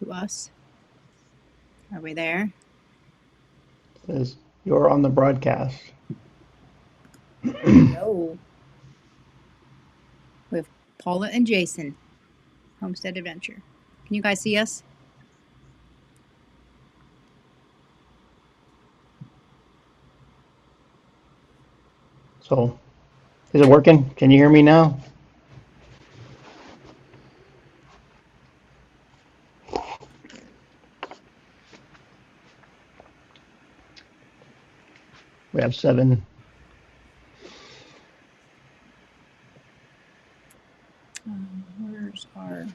to us. Are we there? Says you're on the broadcast. Yo. We have Paula and Jason, Homestead Adventure. Can you guys see us? So, is it working? Can you hear me now? We have 7. Where's our...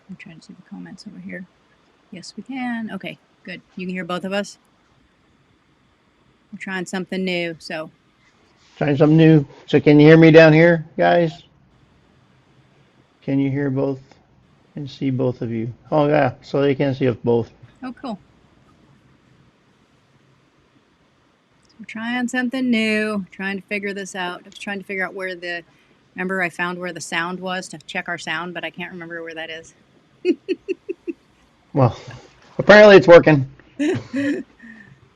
I'm trying to see the comments over here. Yes, we can. Okay, good. You can hear both of us? We're trying something new, so... Trying something new. So, can you hear me down here, guys? Can you hear both and see both of you? Oh, yeah. So they can see us both. Oh, cool. So we're trying something new, trying to figure this out. I was trying to figure out where the... Remember I found where the sound was to check our sound, but I can't remember where that is. Well, apparently it's working.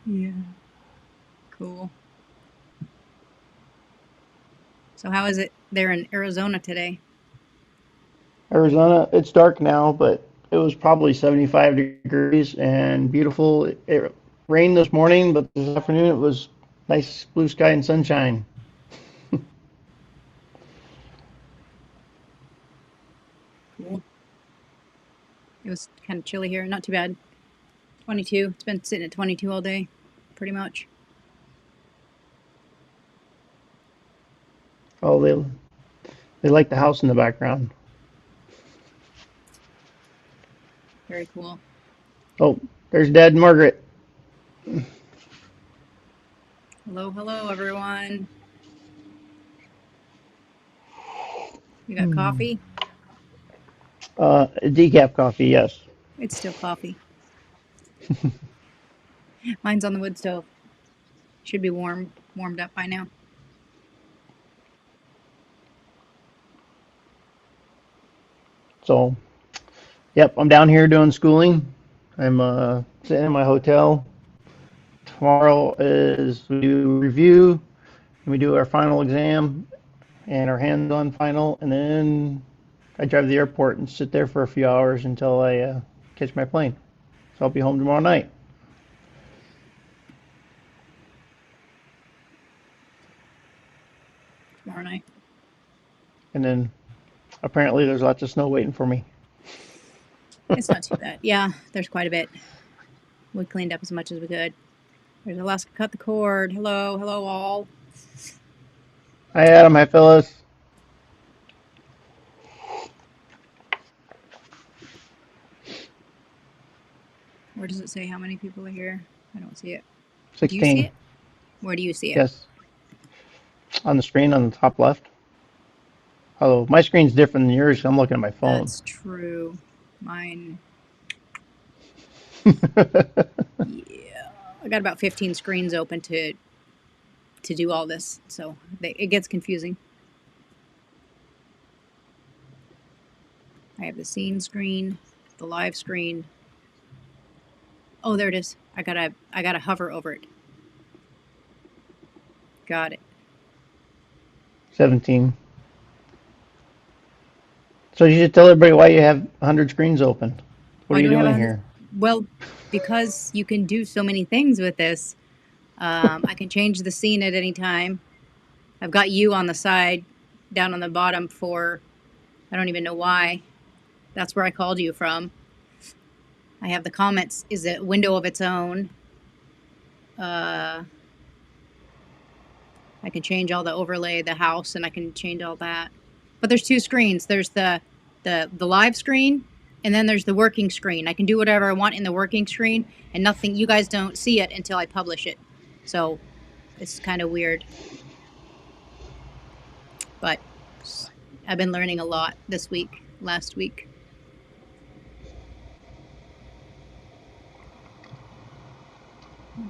Yeah. Cool. So how is it there in Arizona today? Arizona, it's dark now, but it was probably 75 degrees and beautiful. It rained this morning, but this afternoon it was nice blue sky and sunshine. Cool. It was kind of chilly here. Not too bad. 22. It's been sitting at 22 all day, pretty much. Oh, they like the house in the background. Very cool. Oh, there's Dad and Margaret. Hello, hello, everyone. You got coffee? Decaf coffee, yes. It's still coffee. Mine's on the wood stove. Should be warmed up by now. So, yep, I'm down here doing schooling. I'm sitting in my hotel. Tomorrow is we do review, and we do our final exam and our hands-on final, and then I drive to the airport and sit there for a few hours until I catch my plane. So I'll be home tomorrow night. Tomorrow night. And then apparently there's lots of snow waiting for me. It's not too bad. Yeah, there's quite a bit. We cleaned up as much as we could. There's Alaska Cut the Cord. Hello, hello all. Hi Adam, hi Phyllis. Where does it say how many people are here? I don't see it. Do you see 16. it? Where do you see it? Yes, on the screen on the top left. Hello, my screen's different than yours. I'm looking at my phone. That's true. Mine, yeah. I got about 15 screens open to do all this, so it gets confusing. I have the scene screen, the live screen. Oh, there it is. I gotta hover over it. Got it. 17. So you should tell everybody why you have 100 screens open. What Why are you do I have doing 100? here? Well, because you can do so many things with this. I can change the scene at any time. I've got you on the side, down on the bottom for, I don't even know why. That's where I called you from. I have the comments is a window of its own. I can change all the overlay, the house, and I can change all that. But there's two screens. There's the live screen, and then there's the working screen. I can do whatever I want in the working screen, and nothing. You guys don't see it until I publish it. So it's kind of weird. But I've been learning a lot this week, last week.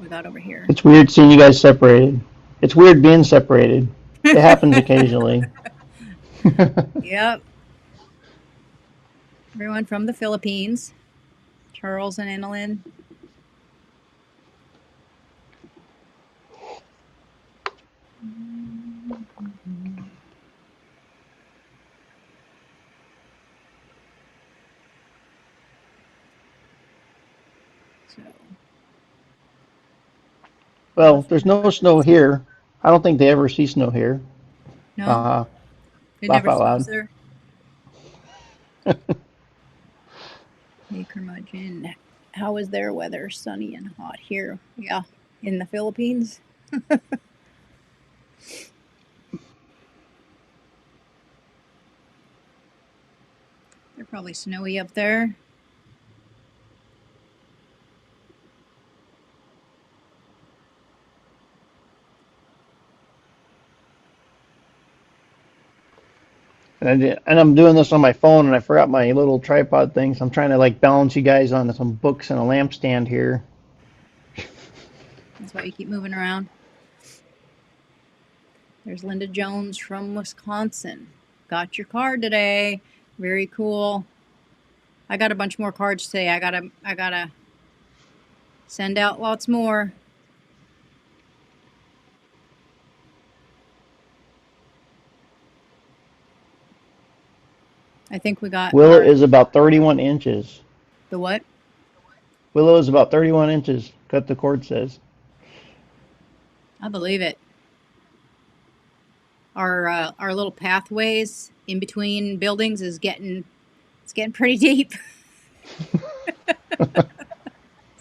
we got over here? It's weird seeing you guys separated. It's weird being separated. It happens occasionally. Yep. Everyone from the Philippines. Charles and Annalyn. So, Well, there's no snow here. I don't think they ever see snow here. no, Uh, it laugh never out snows loud. there. Hey, curmudgeon. How is their weather? Sunny and hot here. Yeah, in the Philippines. They're probably snowy up there. And I'm doing this on my phone, and I forgot my little tripod thing. So I'm trying to like balance you guys on some books and a lampstand here. That's why you keep moving around. There's Linda Jones from Wisconsin. Got your card today. Very cool. I got a bunch more cards today. I gotta send out lots more. I think we got Willow our is about 31 inches. the what? Willow is about 31 inches. Cut the cord says. I believe it. Our little pathways in between buildings is getting pretty deep.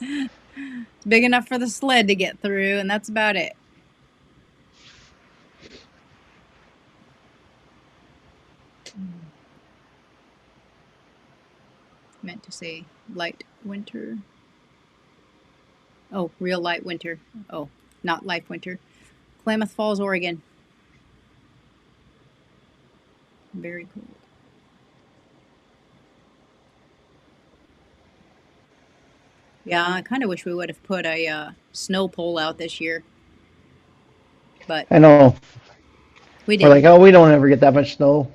It's big enough for the sled to get through, and that's about it. Meant to say light winter. Oh, real light winter. Oh, not life winter. Klamath Falls, Oregon. Very cool. Yeah, I kind of wish we would have put a snow pole out this year, but I know. we We're like, didn't. oh, we don't ever get that much snow.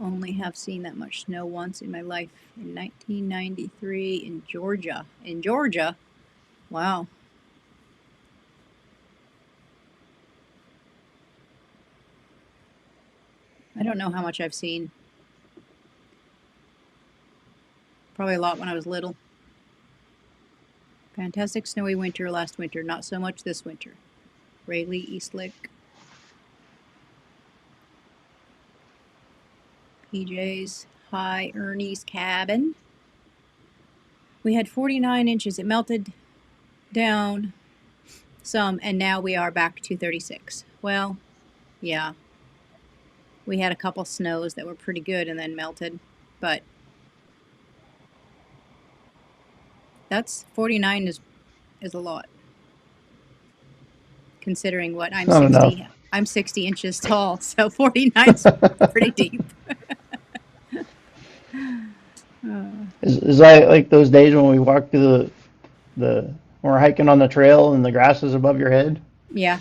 Only have seen that much snow once in my life in 1993 in Georgia. In Georgia? Wow. I don't know how much I've seen. Probably a lot when I was little. Fantastic snowy winter last winter, not so much this winter. Rayleigh, Eastlick, PJ's, Hi, Ernie's cabin. We had 49 inches. It melted down some, and now we are back to 36. Well, yeah. We had a couple snows that were pretty good and then melted, but that's 49 is a lot considering what It's I'm not enough. 60. I'm 60 inches tall, so 49's pretty deep. Is that like those days when we walk through the when we're hiking on the trail and the grass is above your head? Yeah.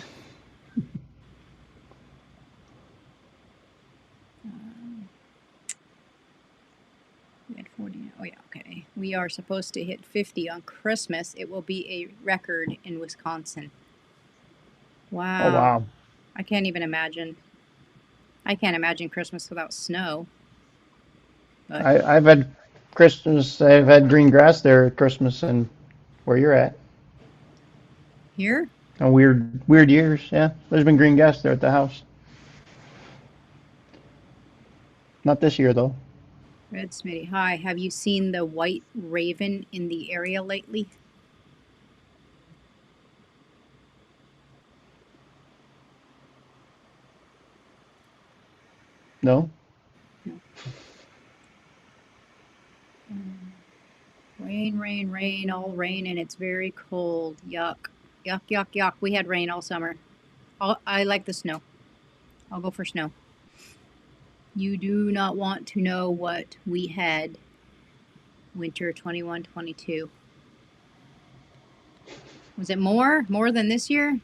We had 40. Oh, yeah, okay. We are supposed to hit 50 on Christmas. It will be a record in Wisconsin. Oh Wow. wow. I can't even imagine. I can't imagine Christmas without snow. But I've had Christmas. I've had green grass there at Christmas and where you're at. here, And weird years. Yeah, there's been green grass there at the house. Not this year though. Red Smitty. Hi. Have you seen the white raven in the area lately? No. No. Rain, rain, rain, all rain, and it's very cold. Yuck. Yuck, yuck, yuck. We had rain all summer. I like the snow. I'll go for snow. You do not want to know what we had winter 21 22. Was it more? More than this year?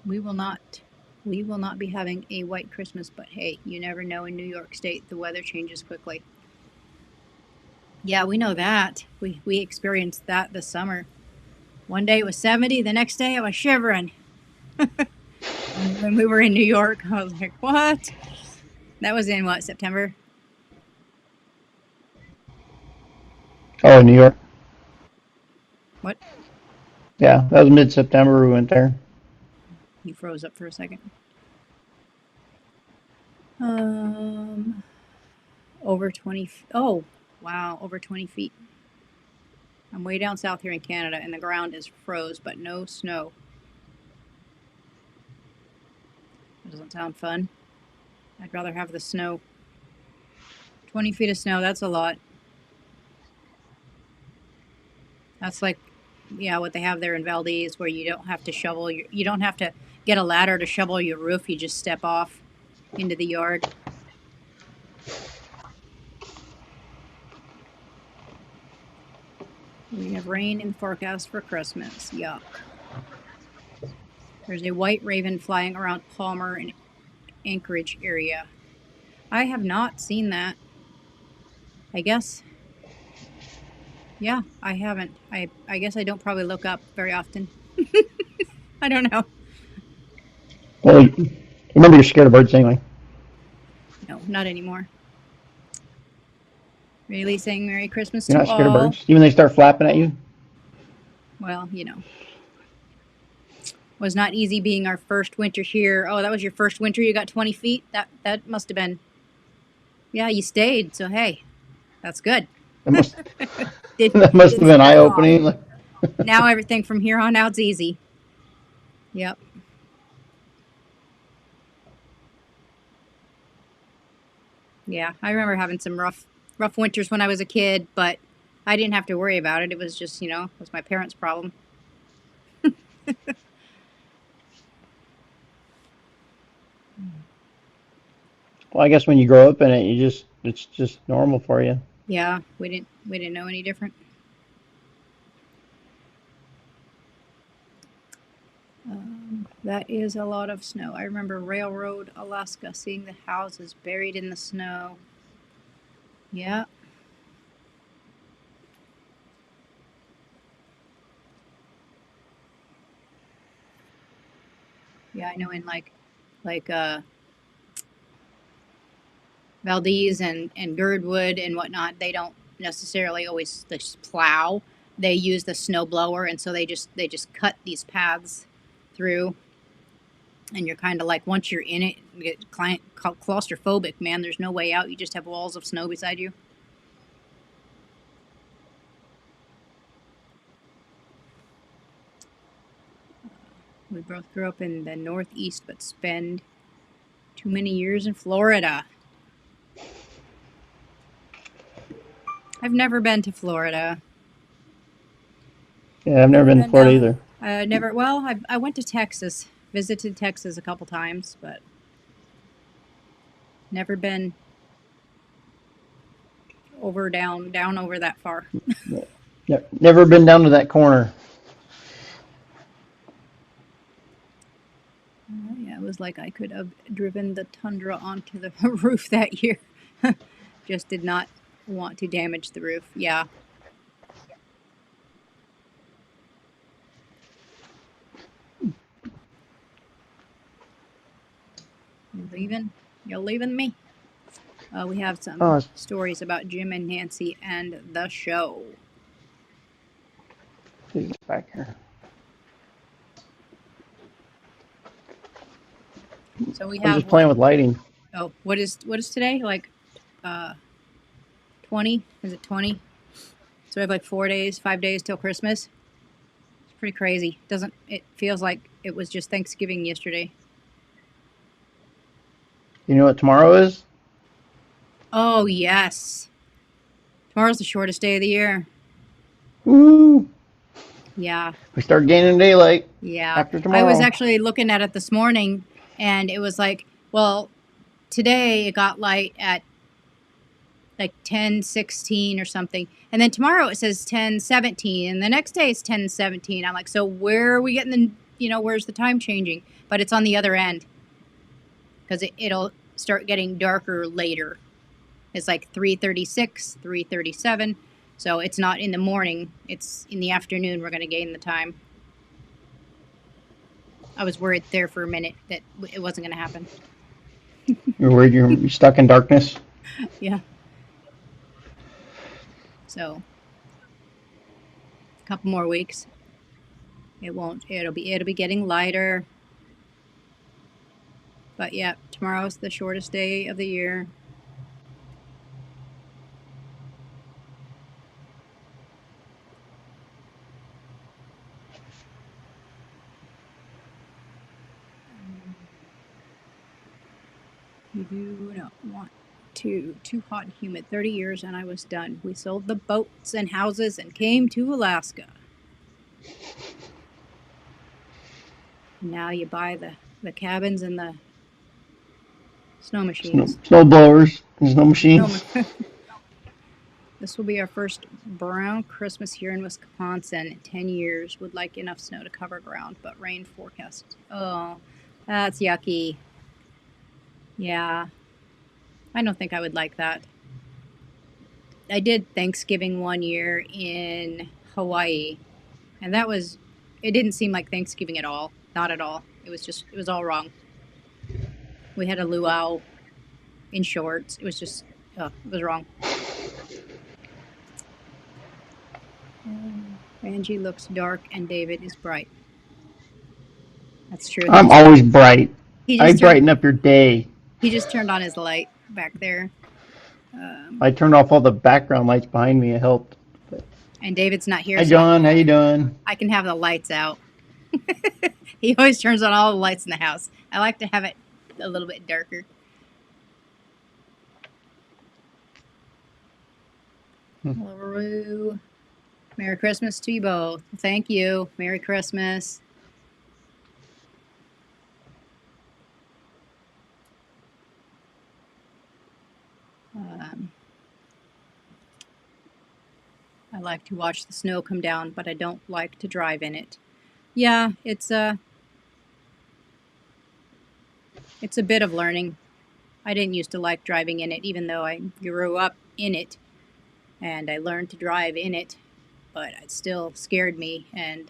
We will not. We will not be having a white Christmas, but hey, you never know in New York State. The weather changes quickly. Yeah, we know that. We experienced that this summer. One day it was 70, the next day I was shivering. When we were in New York, I was like, "What?" That was in what, September? Oh, in New York. What? Yeah, that was mid-September we went there. You froze up for a second. Um, over 20. Oh, wow, over 20 feet. I'm way down south here in Canada, and the ground is froze, but no snow. That doesn't sound fun. I'd rather have the snow. 20 feet of snow, that's a lot. That's like, yeah, what they have there in Valdez, where you don't have to you don't have to get a ladder to shovel your roof. You just step off into the yard. We have rain in the forecast for Christmas. Yuck. There's a white raven flying around Palmer and Anchorage area. I have not seen that. I guess, yeah, I haven't. I guess I don't probably look up very often. I don't know. Well, remember you're scared of birds anyway. No, not anymore. Really saying Merry Christmas You're to not scared of all. birds, even when they start flapping at you. Well, was not easy being our first winter here. Oh, that was your first winter. You got 20 feet. That must have been. Yeah, you stayed. So hey, that's good. That must Did that must have didn't been eye scare you off. opening. Now everything from here on out's easy. Yep. Yeah, I remember having some rough winters when I was a kid, but I didn't have to worry about it. It was just, it was my parents' problem. Well, I guess when you grow up in it, it's just normal for you. Yeah, we didn't know any different. That is a lot of snow. I remember Railroad, Alaska, seeing the houses buried in the snow. Yeah, yeah, I know in like Valdez and Girdwood and whatnot, they don't necessarily always just plow. They use the snow blower, and so they just cut these paths through, and you're kind of like once you're in it, you get claustrophobic. Man, there's no way out. You just have walls of snow beside you. We both grew up in the Northeast, but spend too many years in Florida. I've never been to Florida. Yeah, I've never Never been to been Florida down. either. Never. Well, I went to Texas, visited Texas a couple times, but never been down over that far. Never been down to that corner. Yeah, it was like I could have driven the Tundra onto the roof that year. Just did not want to damage the roof. Yeah, you leaving? You're leaving me? We have some Oh, stories about Jim and Nancy and the show. it's back here. So we I'm have just what? playing with lighting. Oh, what is today? Like, 20? Is it 20? So we have like 4 days, 5 days till Christmas. It's pretty crazy. Doesn't it feels like it was just Thanksgiving yesterday? You know what tomorrow is? Oh yes, tomorrow's the shortest day of the year. Woo! Yeah, We start gaining daylight yeah. after I was tomorrow. actually looking at it this morning, and it was like, well, today it got light at like 10:16 or something. And then tomorrow it says 10:17 and the next day it's 10:17. I'm like, so where are we getting where's the time changing? But it's on the other end because it'll start getting darker later. It's like 3:36, 3:37. So it's not in the morning, it's in the afternoon we're going to gain the time. I was worried there for a minute that it wasn't going to happen. You're worried you're stuck in darkness? Yeah. So, a couple more weeks. It won't it'll be getting lighter. But yeah, tomorrow's the shortest day of the year. You do not want to. Too hot and humid. 30 years and I was done. We sold the boats and houses and came to Alaska. Now you buy the cabins and the snow machines. Snow blowers, snow Snow. machines. This will be our first brown Christmas here in Wisconsin in 10 years. Would like enough snow to cover ground, but rain forecast. Oh, that's yucky. Yeah, I don't think I would like that. I did Thanksgiving one year in Hawaii, and it didn't seem like Thanksgiving at all. Not at all. It was all wrong. We had a luau in shorts. It was just, it was wrong. Angie looks dark and David is bright. That's true. I'm always bright. He I just turned brighten up your day. he just turned on his light back there. I turned off all the background lights behind me. It helped. But, And David's not here, hi, so John. How you doing? I can have the lights out. He always turns on all the lights in the house. I like to have it a little bit darker. LaRue. Merry Christmas to you both. Thank you. Merry Christmas. Um, I like to watch the snow come down, but I don't like to drive in it. Yeah, it's a bit of learning. I didn't used to like driving in it, even though I grew up in it and I learned to drive in it, but it still scared me. And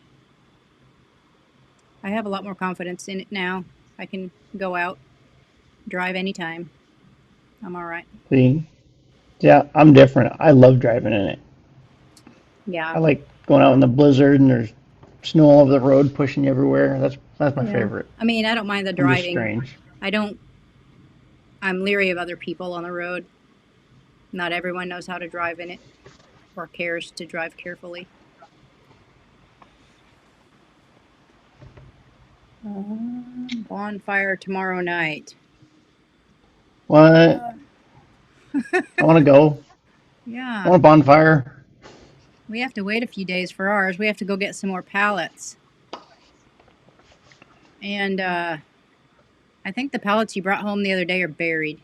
I have a lot more confidence in it now. I can go out, drive anytime. I'm all right. See? Yeah, I'm different. I love driving in it. Yeah. I like going out in the blizzard and there's snow all over the road pushing you everywhere. That's my Yeah. favorite. I mean, I don't mind the I'm just driving. strange. I don't, I'm leery of other people on the road. Not everyone knows how to drive in it or cares to drive carefully. Bonfire tomorrow night. What? Uh, I want to go. I yeah. want a bonfire. We have to wait a few days for ours. We have to go get some more pallets. And I think the pallets you brought home the other day are buried.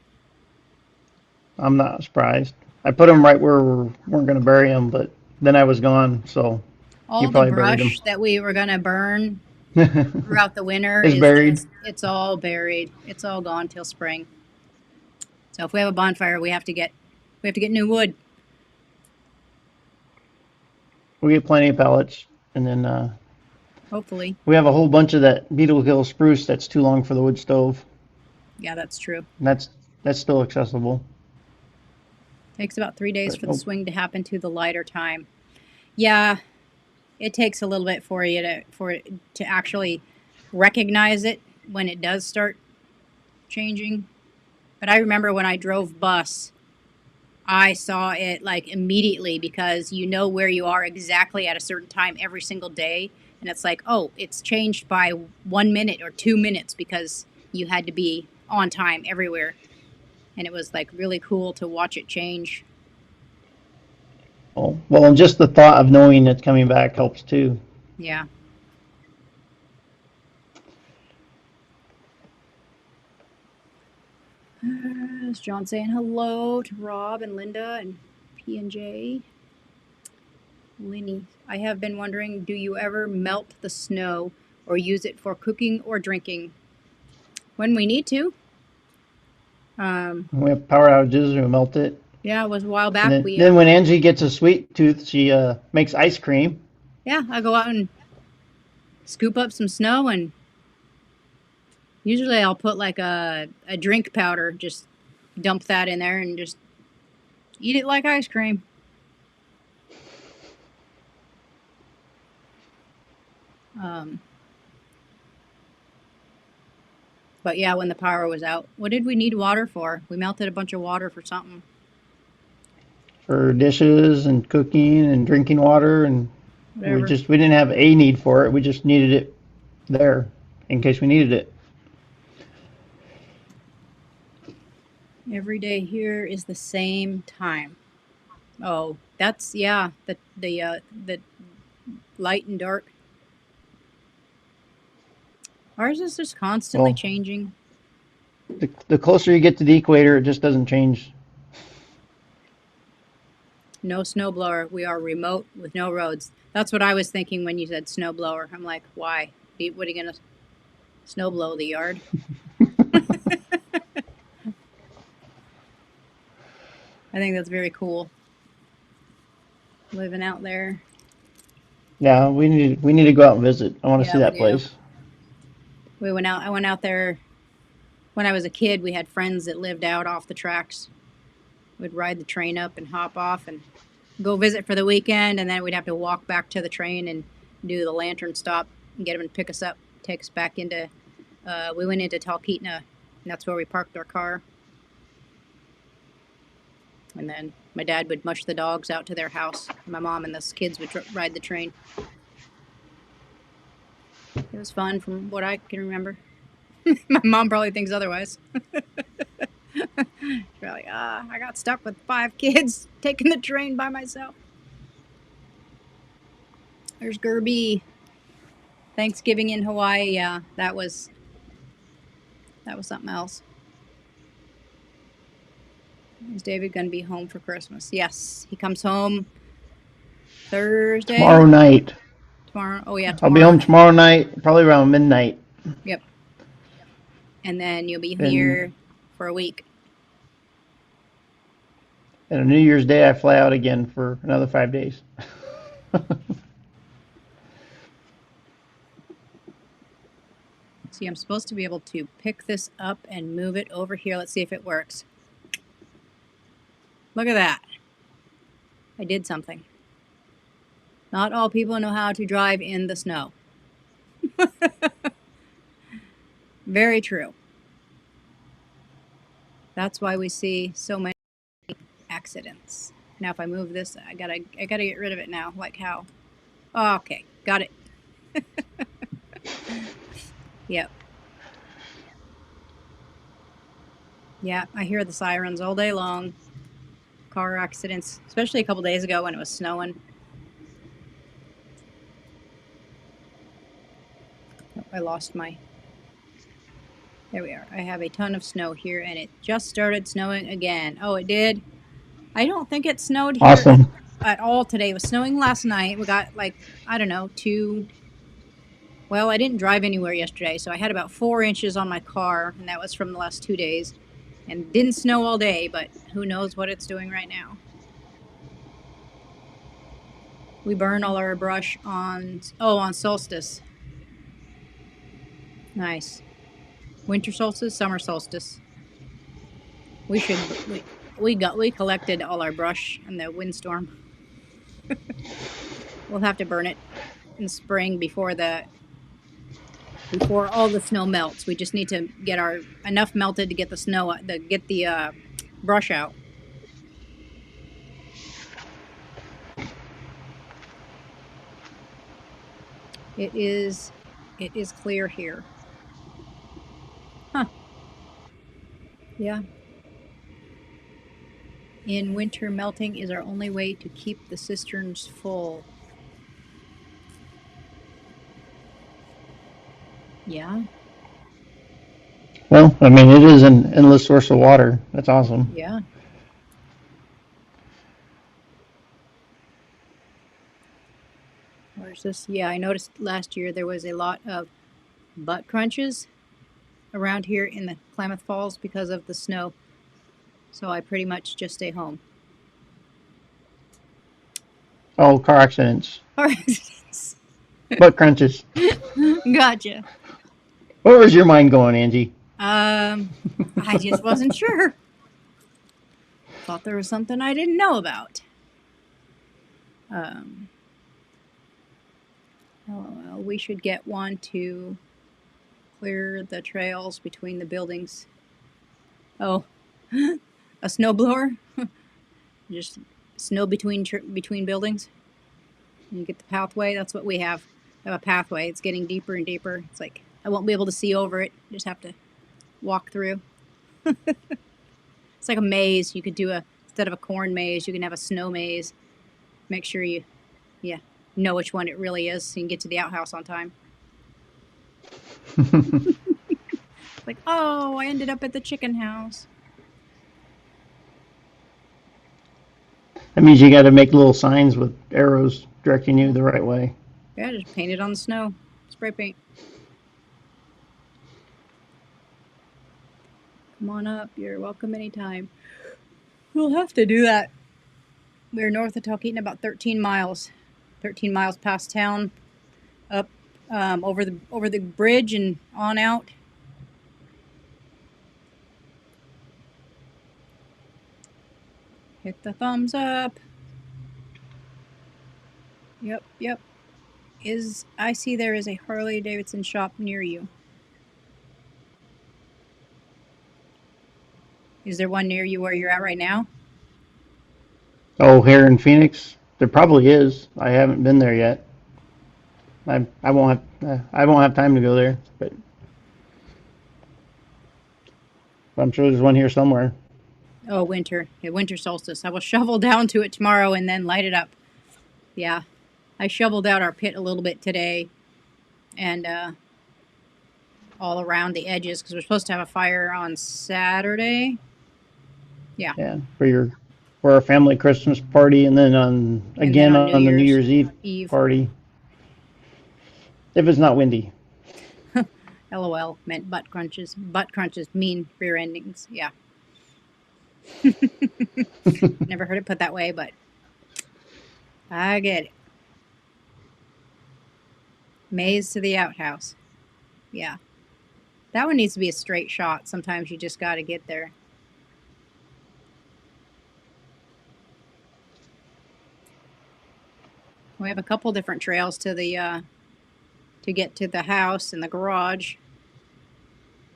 I'm not surprised. I put them right where we weren't going to bury them, but then I was gone, so you All the probably buried them. brush that we were going to burn throughout the winter It's is buried. just, it's all buried. It's all gone till spring. So if we have a bonfire, we have to get new wood. We get plenty of pallets, and then Hopefully. we have a whole bunch of that Beetle Hill spruce that's too long for the wood stove. Yeah, that's true. And that's still accessible. Takes about 3 days But for the oh, swing to happen to the lighter time. Yeah, it takes a little bit for it to actually recognize it when it does start changing. But I remember when I drove bus, I saw it like immediately because you know where you are exactly at a certain time every single day. And it's like, oh, it's changed by 1 minute or 2 minutes because you had to be on time everywhere. And it was like really cool to watch it change. well, and just the thought of knowing it's coming back helps too. Yeah. Is John saying hello to Rob and Linda and P and J? Linny, I have been wondering, do you ever melt the snow or use it for cooking or drinking? When we need to. Um, We have power outages, we melt it. yeah, it was a while And back. then, We then when Angie gets a sweet tooth, she makes ice cream. yeah, I go out and scoop up some snow, and usually I'll put like a drink powder, just dump that in there and just eat it like ice cream. Um, but yeah, when the power was out, what did we need water for? We melted a bunch of water for something. For dishes and cooking and drinking water, and Whatever. we didn't have a need for it. We just needed it there in case we needed it. Every day here is the same time. Oh, that's yeah. The light and dark. Ours is just constantly Well, changing. the closer you get to the equator, it just doesn't change. No snowblower. We are remote with no roads. That's what I was thinking when you said snowblower. I'm like, why? What are you gonna snowblow the yard? I think that's very cool. Living out there. Yeah, we need to go out and visit. I want to see Yeah, we that do. place. We went out. I went out there when I was a kid. We had friends that lived out off the tracks. We'd ride the train up and hop off and go visit for the weekend, and then we'd have to walk back to the train and do the lantern stop and get them to pick us up, take us back into. We went into Talkeetna, and that's where we parked our car. And then my dad would mush the dogs out to their house. My mom and the kids would ride the train. It was fun from what I can remember. My mom probably thinks otherwise. She's like, I got stuck with 5 kids taking the train by myself. There's Gerby. Thanksgiving in Hawaii. Yeah, that was something else. Is David going to be home for Christmas? Yes, he comes home Tomorrow Thursday. night. Tomorrow. Oh yeah, I'll be tomorrow home night. tomorrow night, probably around midnight. Yep. And then you'll be And here for a week. and on New Year's Day, I fly out again for another 5 days. See, I'm supposed to be able to pick this up and move it over here. Let's see if it works. Look at that. I did something. Not all people know how to drive in the snow. Very true. That's why we see so many accidents. Now if I move this, I gotta get rid of it now. Like how? Oh, okay, got it. Yep. Yeah, I hear the sirens all day long. Car accidents, especially a couple days ago when it was snowing. Oh, I lost my. There we are. I have a ton of snow here, and it just started snowing again. Oh, it did. I don't think it snowed here Awesome. at all today. It was snowing last night. We got like, I don't know, two. Well, I didn't drive anywhere yesterday, so I had about 4 inches on my car, and that was from the last 2 days. And it didn't snow all day, but who knows what it's doing right now. We burn all our brush on solstice. Nice. Winter solstice, summer solstice. We should we collected all our brush in the windstorm. We'll have to burn it in spring before all the snow melts. We just need to get our enough melted to get the snow get the brush out. It is clear here. Huh. Yeah. In winter, melting is our only way to keep the cisterns full. Yeah. Well, I mean, it is an endless source of water. That's awesome. Yeah. Where's this? Yeah, I noticed last year there was a lot of butt crunches around here in the Klamath Falls because of the snow. So I pretty much just stay home. Oh, car accidents, All right. butt crunches. Gotcha. Where was your mind going, Angie? Um, I just wasn't sure. Thought there was something I didn't know about. Um, well, we should get one to clear the trails between the buildings. Oh, a snowblower? Just snow between buildings. And you get the pathway. That's what we have. We have a pathway. It's getting deeper and deeper. It's like I won't be able to see over it. Just have to walk through. It's like a maze. You could do a instead of a corn maze, you can have a snow maze. Make sure you, yeah, know which one it really is, so you can get to the outhouse on time. Like, oh, I ended up at the chicken house. That means you got to make little signs with arrows directing you Yeah, the right way. yeah, just paint it on the snow. Spray paint. Come on up. You're welcome anytime. We'll have to do that. We're north of Talkeetna, about 13 miles. 13 miles past town, up over the bridge and on out. Hit the thumbs up. Yep, yep. I see there is a Harley Davidson shop near you. Is there one near you where you're at right now? Oh, here in Phoenix, there probably is. I haven't been there yet. I won't have time to go there, but I'm sure there's one here somewhere. Oh, winter. Yeah, winter solstice. I will shovel down to it tomorrow and then light it up. Yeah. I shoveled out our pit a little bit today and all around the edges because we're supposed to have a fire on Saturday. Yeah. Yeah, for our family Christmas party, and then on And then again on New on the New Year's Year's Eve Eve. party if it's not windy. LOL meant butt crunches. Butt crunches mean rear endings. Yeah. Never heard it put that way, but I get it. Maze to the outhouse. Yeah. That one needs to be a straight shot. Sometimes you just got to get there. We have a couple different trails to get to the house and the garage.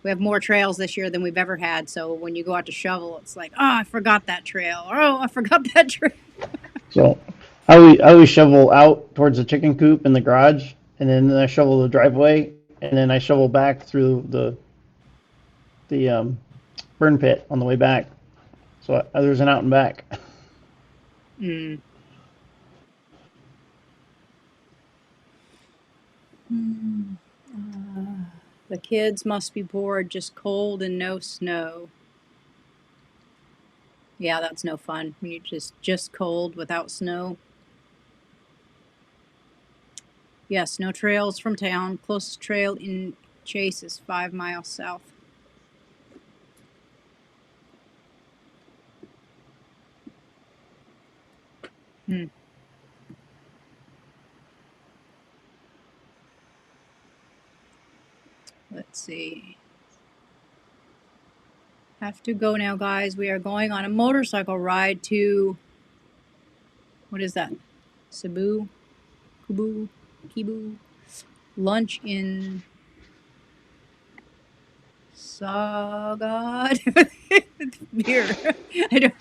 We have more trails this year than we've ever had. So when you go out to shovel, it's like, oh, I forgot that trail. Or, oh, I forgot that trail. So I always shovel out towards the chicken coop in the garage, and then I shovel the driveway, and then I shovel back through the burn pit on the way back. So there's an out and back. Mm. Mm. The kids must be bored, just cold and no snow. Yeah, that's no fun when you're just cold without snow. Yes, no trails from town. Closest trail in Chase is 5 miles south. Hmm. Let's see. Have to go now, guys. We are going on a motorcycle ride to, what is that? Cebu? Kubu? Kibu? Lunch in Sagad? Beer. I don't,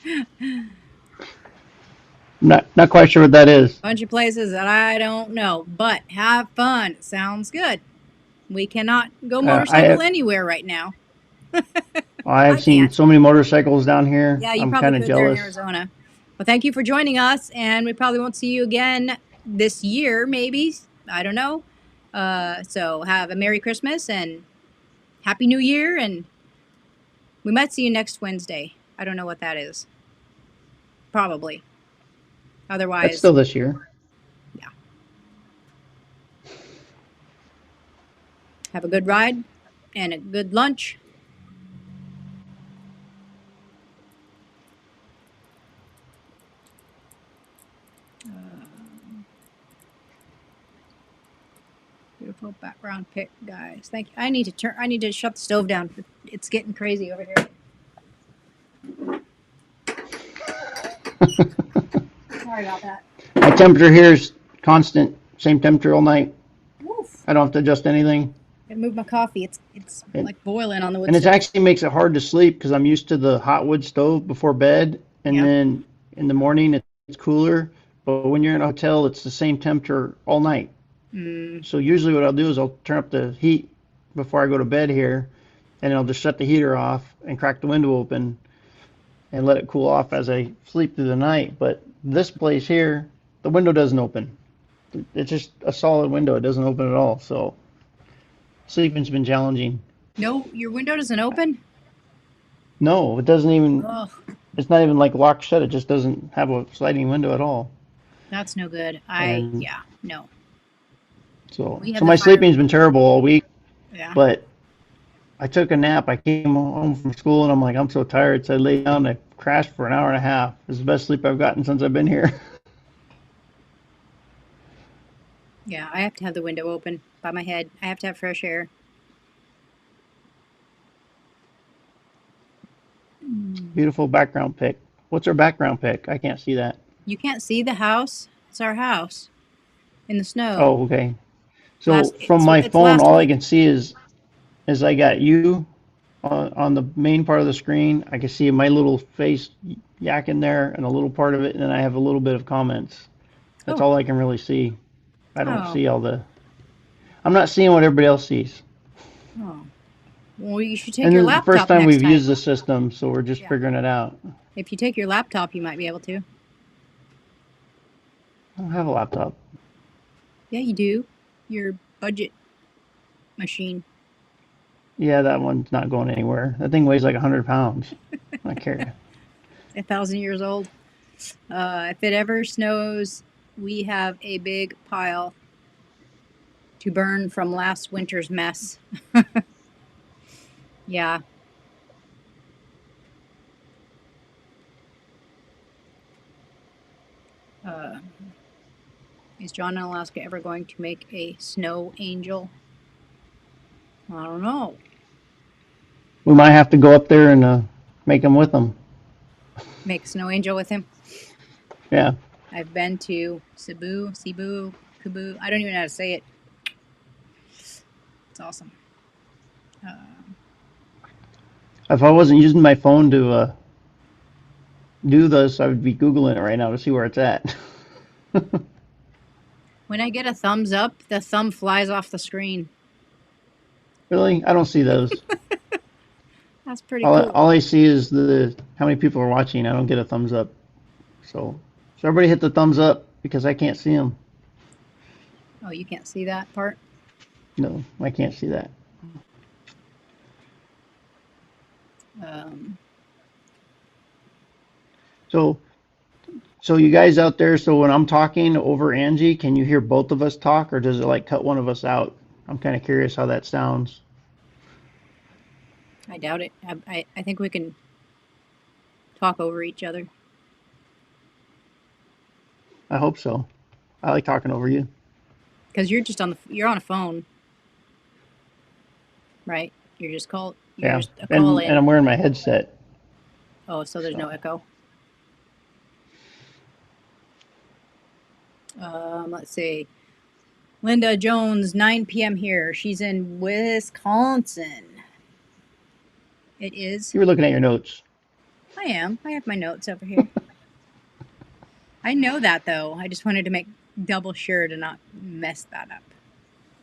Not quite sure what that is. bunch of places that I don't know, but have fun. Sounds good. We cannot go Uh, I motorcycle anywhere right now. I I've seen can't. so many motorcycles down here. Yeah, you I'm probably kind of could there in jealous. Arizona. Well, thank you for joining us, and we probably won't see you again this year, maybe. I don't know. So have a Merry Christmas and Happy New Year, and We might see you next Wednesday. I don't know what that is. Probably. That's Otherwise, still this year. yeah. Have a good ride and a good lunch. Beautiful background pic, guys. Thank you. I need to shut the stove down. It's getting crazy over here. Sorry about that. My temperature here is constant, same temperature all night. Woof. I don't have to adjust anything. Gotta move my coffee. It's And, like boiling on the wood and it stove. actually makes it hard to sleep because I'm used to the hot wood stove before bed. And Yeah. then in the morning, it's cooler. But when you're in a hotel, it's the same temperature all night. Mm. So usually what I'll do is I'll turn up the heat before I go to bed here, and I'll just shut the heater off and crack the window open and let it cool off as I sleep through the night. But this place here, the window doesn't open. It's just a solid window. It doesn't open at all. So sleeping's been challenging. No, your window doesn't open? No, it doesn't even, Oh, it's not even like locked shut. It just doesn't have a sliding window at all. that's no good. And Yeah, no. so, We have so the my fire. sleeping's been terrible all week, Yeah. but I took a nap. I came home from school and I'm like, I'm so tired. So I lay down and I crashed for an hour and a half. It's the best sleep I've gotten since I've been here. Yeah, I have to have the window open by my head. I have to have fresh air. Beautiful background pic. What's our background pic? I can't see that. You can't see the house. It's our house in the snow. Oh, okay. So from my It's phone, last all I week. can see is I got you on the main part of the screen. I can see my little face yakking there and a little part of it, and then I have a little bit of comments. That's Oh, all I can really see. I don't oh, see all the. I'm not seeing what everybody else sees. oh. Well, you should take And your this is the first laptop time next we've time. used the system, so we're just Yeah. figuring it out. If you take your laptop, you might be able to. I don't have a laptop. Yeah, you do. Your budget machine. Yeah, that one's not going anywhere. That thing weighs like 100 pounds. I carry. 1,000 years old. If it ever snows, we have a big pile to burn from last winter's mess. Yeah. Uh, is John in Alaska ever going to make a snow angel? I don't know. We might have to go up there and make them with them. Make a snow angel with him. Yeah. I've been to Cebu, Kubu. I don't even know how to say it. It's awesome. Uh, If I wasn't using my phone to do this, I would be Googling it right now to see where it's at. when I get a thumbs up, the thumb flies off the screen. Really? I don't see those. That's pretty All cool. I see is the how many people are watching. I don't get a thumbs up. So everybody hit the thumbs up because I can't see them. Oh, you can't see that part? No, I can't see that. Um, So so you guys out there, so when I'm talking over Angie, can you hear both of us talk or does it like cut one of us out? I'm kind of curious how that sounds. I doubt it. I think we can talk over each other. I hope so. I like talking over you. Because you're on a phone, right? You're Yeah. just a call And in. I'm wearing my headset. Oh, so there's no So echo. Let's see. Linda Jones, 9 p.m. here. She's in Wisconsin. It is. you were looking at your notes. I am. I have my notes over here. I know that though. I just wanted to make double sure to not mess that up.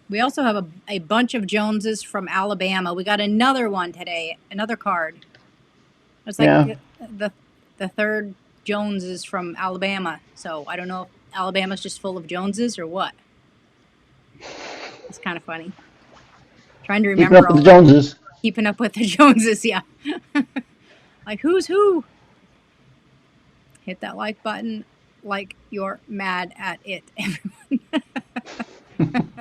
We also have a bunch of Joneses from Alabama. We got another one today, another card. It's like Yeah. the third Joneses from Alabama. So I don't know if Alabama's just full of Joneses or what. It's kind of funny. Trying to Keeping remember up with all the the Joneses. keeping up with the Joneses. Yeah. Like, who's who? Hit that like button like you're mad at it, everyone.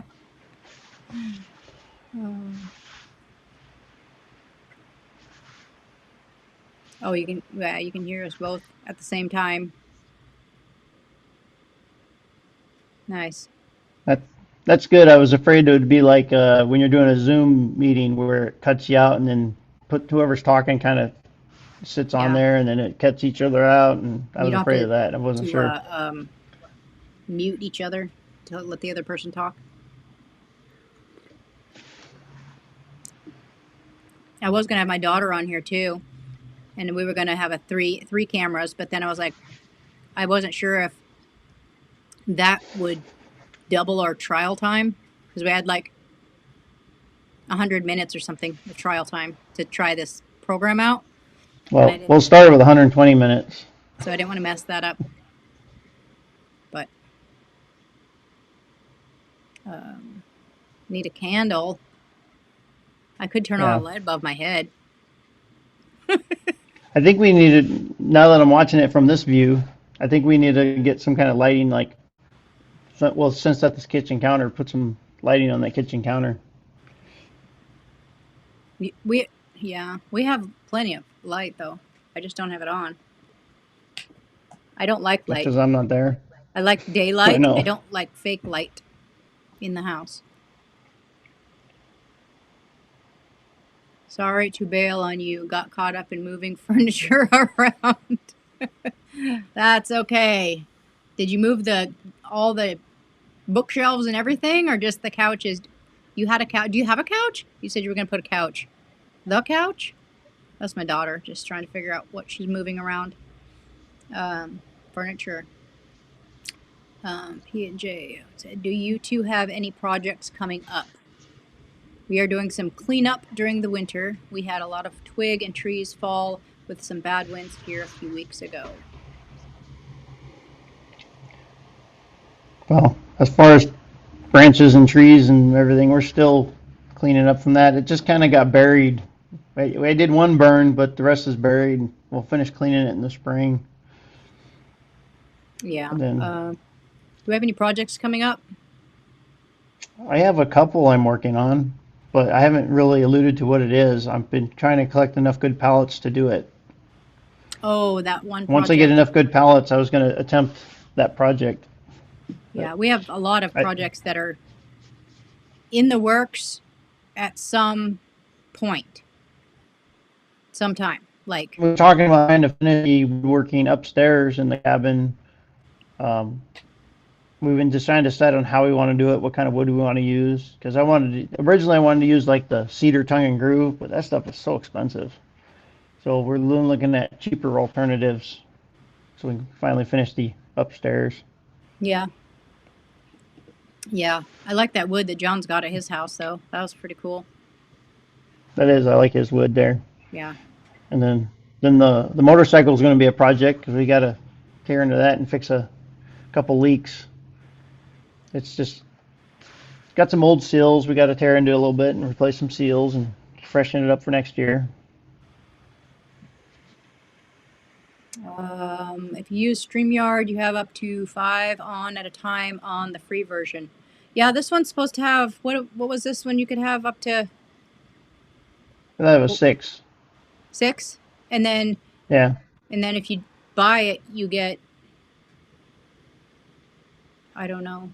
Um, oh, yeah, you can hear us both at the same time. Nice. That that's good. I was afraid it would be like when you're doing a Zoom meeting where it cuts you out and then put whoever's talking kind of sits on Yeah. there and then it cuts each other out. And I You was don't have afraid of that. I wasn't to sure. mute each other to let the other person talk. I was gonna have my daughter on here too, and we were gonna have a three cameras, but then I was like, I wasn't sure if that would double our trial time because we had like 100 minutes or something of trial time to try this program out, and I Well, didn't. we'll start with 120 minutes. So I didn't want to mess that up. But um, need a candle. I could turn on a Yeah. light above my head. I think we need to, now that I'm watching it from this view, I think we need to get some kind of lighting, like, well, since that's this kitchen counter, put some lighting on that kitchen counter. We yeah, we have plenty of light though. I just don't have it on. I don't like That's light. because I'm not there. I like I daylight. I know. don't like fake light in the house. Sorry to bail on you. Got caught up in moving furniture around. That's okay. Did you move the all the bookshelves and everything, or just the couches? You had a couch. Do you have a couch? You said you were going to put a couch. The couch? That's my daughter, just trying to figure out what she's moving around. Furniture. P and J said, "Do you two have any projects coming up? We are doing some cleanup during the winter. We had a lot of twig and trees fall with some bad winds here a few weeks ago." Well, as far as branches and trees and everything, we're still cleaning up from that. It just kind of got buried. I did one burn, but the rest is buried. We'll finish cleaning it in the spring. Yeah. And then Do we have any projects coming up? I have a couple I'm working on, but I haven't really alluded to what it is. I've been trying to collect enough good pallets to do it. Oh, that one Once I get project. enough good pallets, I was going to attempt that project. But Yeah, we have a lot of I, projects that are in the works at some point, sometime. Like, we're talking about trying to finish the woodworking upstairs in the cabin. Um, we've been just trying to decide on how we want to do it, what kind of wood we want to use. Because originally I wanted to use like the cedar tongue and groove, but that stuff is so expensive. So we're looking at cheaper alternatives so we can finally finish the upstairs. yeah, yeah. I like that wood that John's got at his house, though. That was pretty cool. That is, I like his wood there. Yeah. And then the motorcycle is going to be a project because we got to tear into that and fix a couple leaks. It's just got some old seals we got to tear into a little bit and replace some seals and freshen it up for next year. If you use StreamYard, you have up to 5 on at a time on the free version. Yeah, this one's supposed to have what was this one? You could have up to That was 6. 6, and then Yeah. if you buy it, you get, I don't know.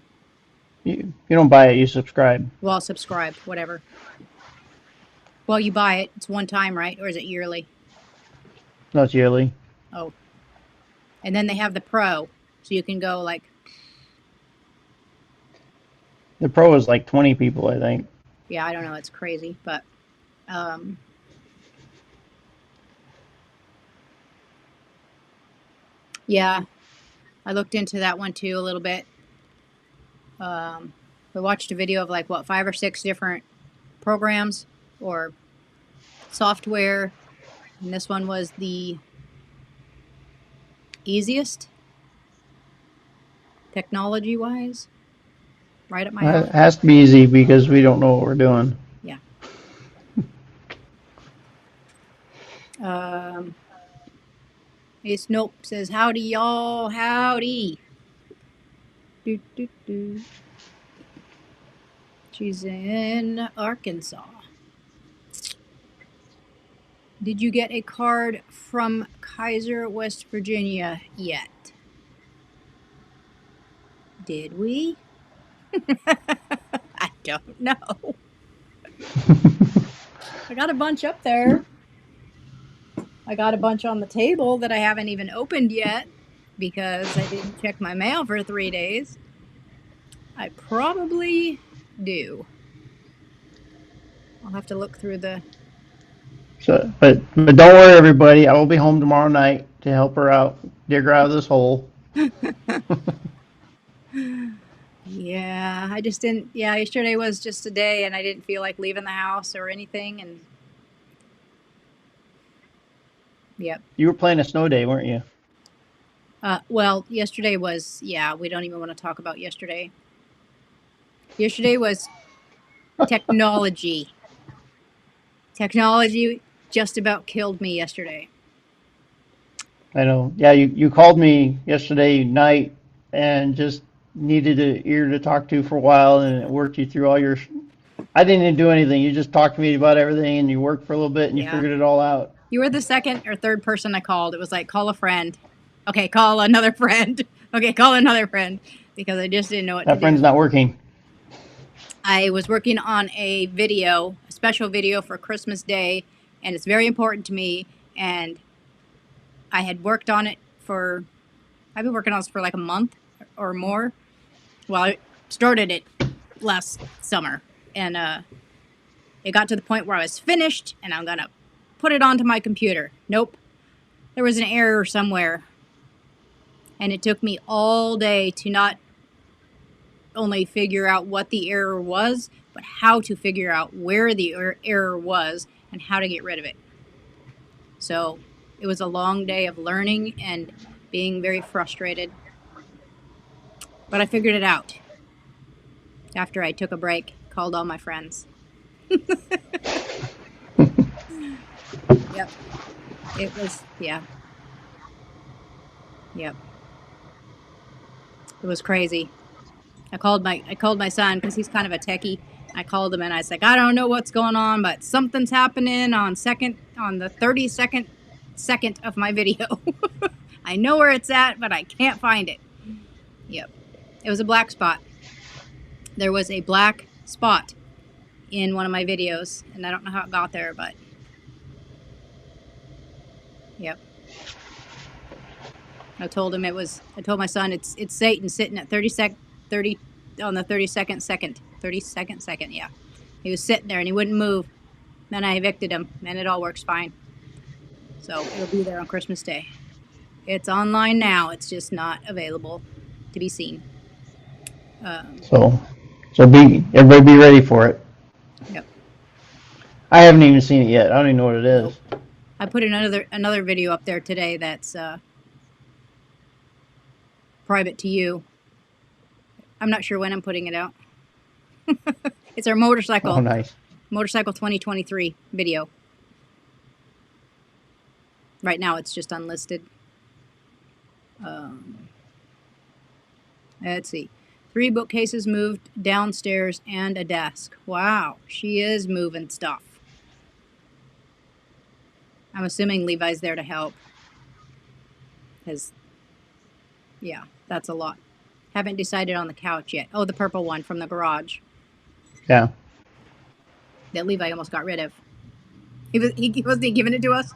You don't buy it, you subscribe. Well, subscribe, whatever. Well, you buy it. It's one time, right? Or is it yearly? No, it's yearly. Oh. And then they have the Pro, so you can go like, The Pro is like 20 people, I think. yeah, I don't know, it's crazy, but um yeah, I looked into that one too a little bit. Um we watched a video of like what 5 or 6 different programs or software, and this one was the easiest technology wise, right up my It alley. has to be easy because we don't know what we're doing. Yeah. Um Ace Nope says, howdy, y'all. Howdy. Do, do, do. She's in Arkansas. Did you get a card from Kaiser, West Virginia yet? Did we? I don't know. I got a bunch up there. I got a bunch on the table that I haven't even opened yet because I didn't check my mail for 3 days. I probably do. I'll have to look through the. So, but don't worry, everybody. I will be home tomorrow night to help her out, dig her out of this hole. Yeah, I just didn't. Yeah, yesterday was just a day, and I didn't feel like leaving the house or anything. And yep. You were playing a snow day, weren't you? Well, yesterday was. Yeah, we don't even want to talk about yesterday. Yesterday was technology. Technology just about killed me yesterday. I know. Yeah, you called me yesterday night and just needed an ear to talk to for a while, and it worked you through all your. I didn't even do anything. You just talked to me about everything, and you worked for a little bit, and you Yeah. figured it all out. You were the second or third person I called. It was like, call a friend. Okay, call another friend. Okay, call another friend because I just didn't know what to That friend's do. not working. I was working on a video, a special video for Christmas Day, and it's very important to me. And I had worked on it for, I've been working on this for like a month or more. Well, I started it last summer, and it got to the point where I was finished, and I'm gonna put it onto my computer. Nope, there was an error somewhere, and it took me all day to not only figure out what the error was, but how to figure out where the error was and how to get rid of it. So it was a long day of learning and being very frustrated. But I figured it out after I took a break, called all my friends. Yep. It was, yeah, yep. It was crazy. I called my son because he's kind of a techie. I called him and I was like, I don't know what's going on, but something's happening on the 32nd second of my video. I know where it's at, but I can't find it. Yep. It was a black spot. There was a black spot in one of my videos, and I don't know how it got there, but yep. I told my son it's Satan sitting at 30 on the 32nd second, yeah. He was sitting there and he wouldn't move. Then I evicted him, and it all works fine. So it'll be there on Christmas Day. It's online now. It's just not available to be seen. Um, So, so be everybody be ready for it. yep. I haven't even seen it yet. I don't even know what it Nope. is. I put another video up there today that's private to you. I'm not sure when I'm putting it out. It's our Oh, motorcycle nice. 2023 video. Right now, it's just unlisted. Um, let's see. 3 bookcases moved downstairs and a desk. Wow, she is moving stuff. I'm assuming Levi's there to help. Because, yeah, that's a lot. Haven't decided on the couch yet. Oh, the purple one from the garage Yeah. that Levi almost got rid of. He wasn't giving it to us.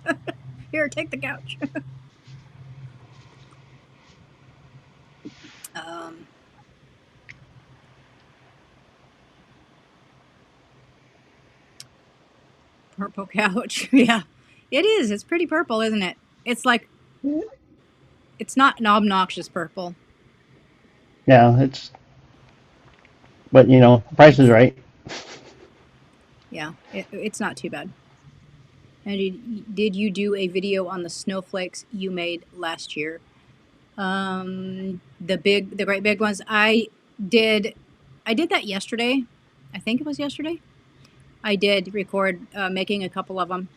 Here, take the couch. um, purple couch. Yeah, it is. It's pretty purple, isn't it? It's like, it's not an obnoxious purple. Yeah. But the price is It's, right. yeah, it's not too bad. And did you do a video on the snowflakes you made last year? The great big ones. Did. I did that yesterday. I think it was yesterday. I did record making a couple of them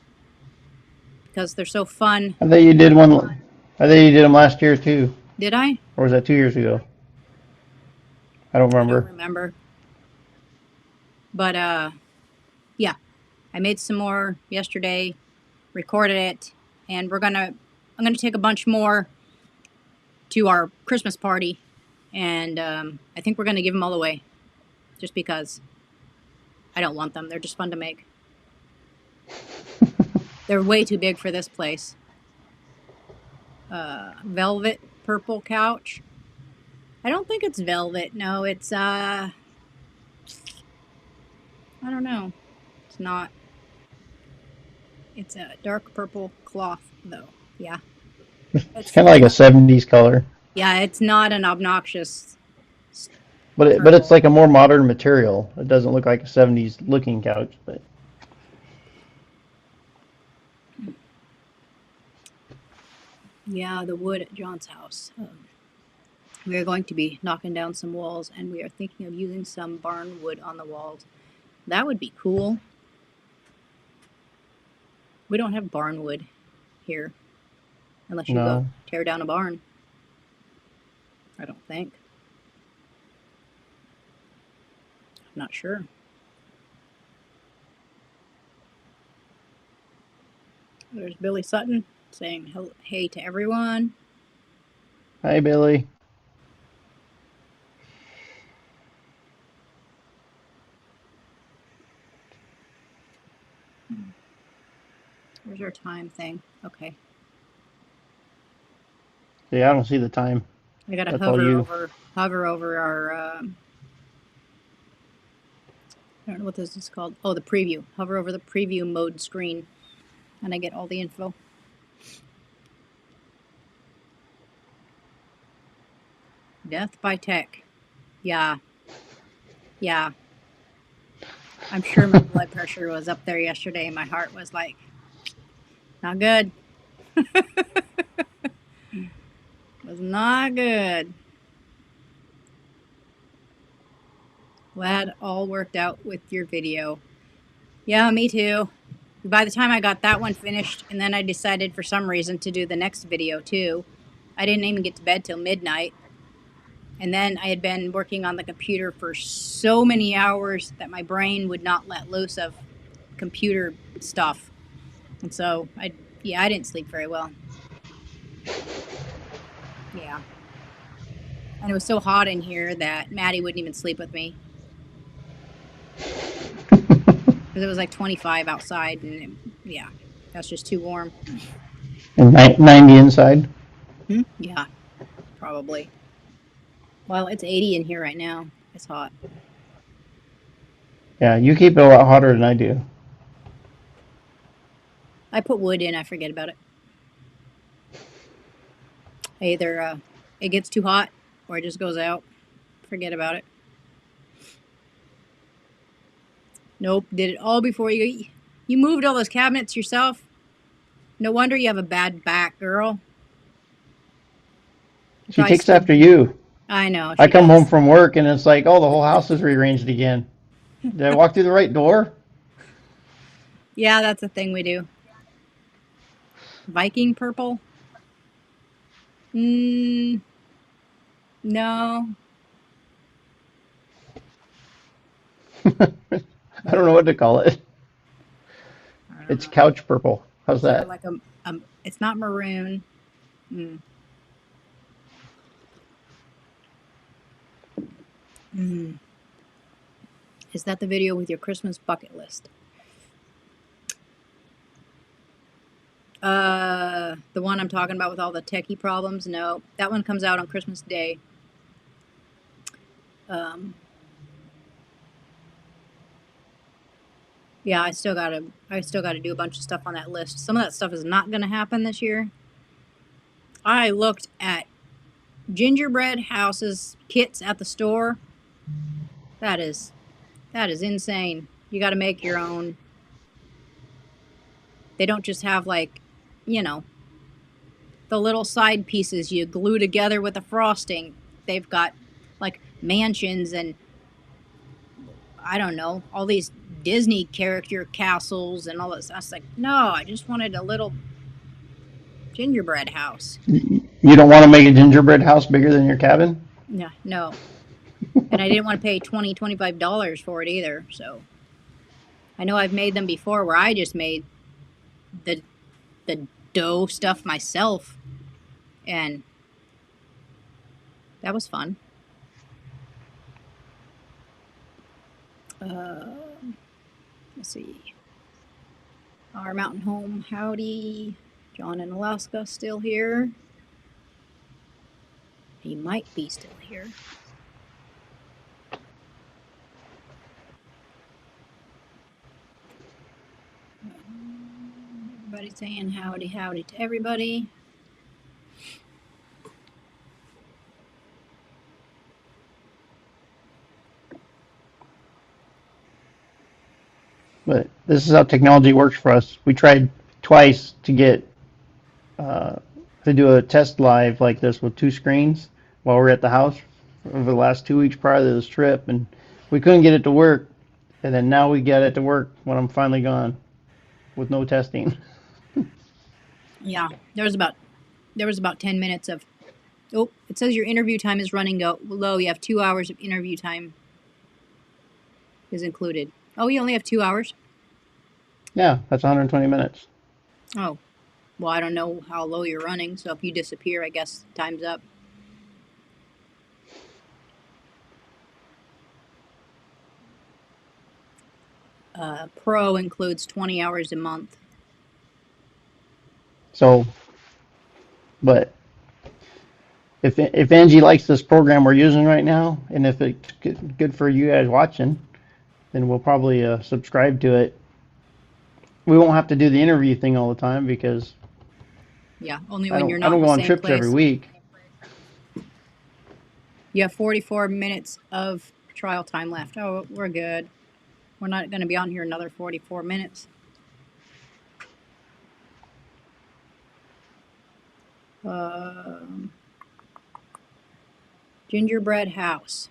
because they're so fun. I thought you did one. I think you did them last year too, Did I? or was that 2 years ago? I don't I don't remember. remember. But yeah, I made some more yesterday, recorded it, and I'm gonna take a bunch more to our Christmas party, and I think we're gonna give them all away, just because I don't want them. They're just fun to make. They're way too big for this place. Velvet purple couch. I don't think it's velvet. No, it's I don't know. It's not. It's a dark purple cloth though. Yeah. It's kind of It's like a not. 70s color, Yeah, it's not an obnoxious but it's purple. like a more modern material. It doesn't look like a 70s looking couch, but Yeah, the wood at John's house. We are going to be knocking down some walls, and we are thinking of using some barn wood on the walls. That would be cool. We don't have barn wood here, unless you go no. tear down a barn. I don't think. I'm not sure. There's Billy Sutton saying hey to everyone. Hi, Billy. Where's our time thing? Okay. Yeah, I don't see the time. I gotta That's all you. hover over our, I don't know what this is called. Oh, the preview. Hover over the preview mode screen, and I get all the info. Death by tech. Yeah, yeah. I'm sure my blood pressure was up there yesterday. My heart was like, not good. Was not good. Glad all worked out with your video. Yeah, me too. By the time I got that one finished, and then I decided for some reason to do the next video too, I didn't even get to bed till midnight. And then I had been working on the computer for so many hours that my brain would not let loose of computer stuff. And so I didn't sleep very well. Yeah. And it was so hot in here that Maddie wouldn't even sleep with me because it was like 25 outside, and yeah, that's just too warm. And 90 inside. Yeah, probably. Well, it's 80 in here right now. It's hot. Yeah, you keep it a lot hotter than I do. I put wood in, I forget about it. Either it gets too hot or it just goes out. Forget about it. Nope, did it all before you moved all those cabinets yourself. No wonder you have a bad back, girl. You She probably takes slid. after you. I know I she come home does. from work and it's like, oh, the whole house is rearranged again. Did I walk through the right door? Yeah, that's a thing we do. Viking purple? Mm, no, I don't know maroon. what to call it. I don't It's know. couch purple. How's Is there that? like a it's not maroon. Mm, mm. Is that the video with your Christmas bucket list? The one I'm talking about with all the techie problems? No, that one comes out on Christmas Day. Um, yeah, I still gotta do a bunch of stuff on that list. Some of that stuff is not gonna happen this year. I looked at gingerbread houses kits at the store. That is that is insane. You got to make your own. They don't just have like, you know, the little side pieces you glue together with the frosting. They've got like mansions and I don't know, all these Disney character castles and all this. I was like, no, I just wanted a little Gingerbread house. You don't want to make a gingerbread house bigger than your cabin? No, no. And I didn't want to pay $25 for it either. So I know I've made them before where I just made the the dough stuff myself, and that was fun. Uh, let's see. Our mountain home, howdy. John in Alaska still here. He might be still here. Everybody saying howdy, howdy to everybody. But this is how technology works for us. We tried twice to get uh, to do a test live like this with two screens while we are at the house over the last 2 weeks prior to this trip, and we couldn't get it to work. And then now we get it to work when I'm finally gone with no testing. Yeah, there was about 10 minutes of. Oh, it says your interview time is running low. You have 2 hours of interview time is included. Oh, you only have 2 hours? Yeah, that's 120 minutes. Oh, well, I don't know how low you're running, so if you disappear, I guess time's up. Pro includes 20 hours a month. So, but if Angie likes this program we're using right now, and if it's good for you guys watching, then we'll probably subscribe to it. We won't have to do the interview thing all the time because Yeah, only I when don't you're I not in don't the go on same trips every place. week. You have 44 minutes of trial time left. Oh, we're good. We're not going to be on here another 44 minutes. Um, Gingerbread house.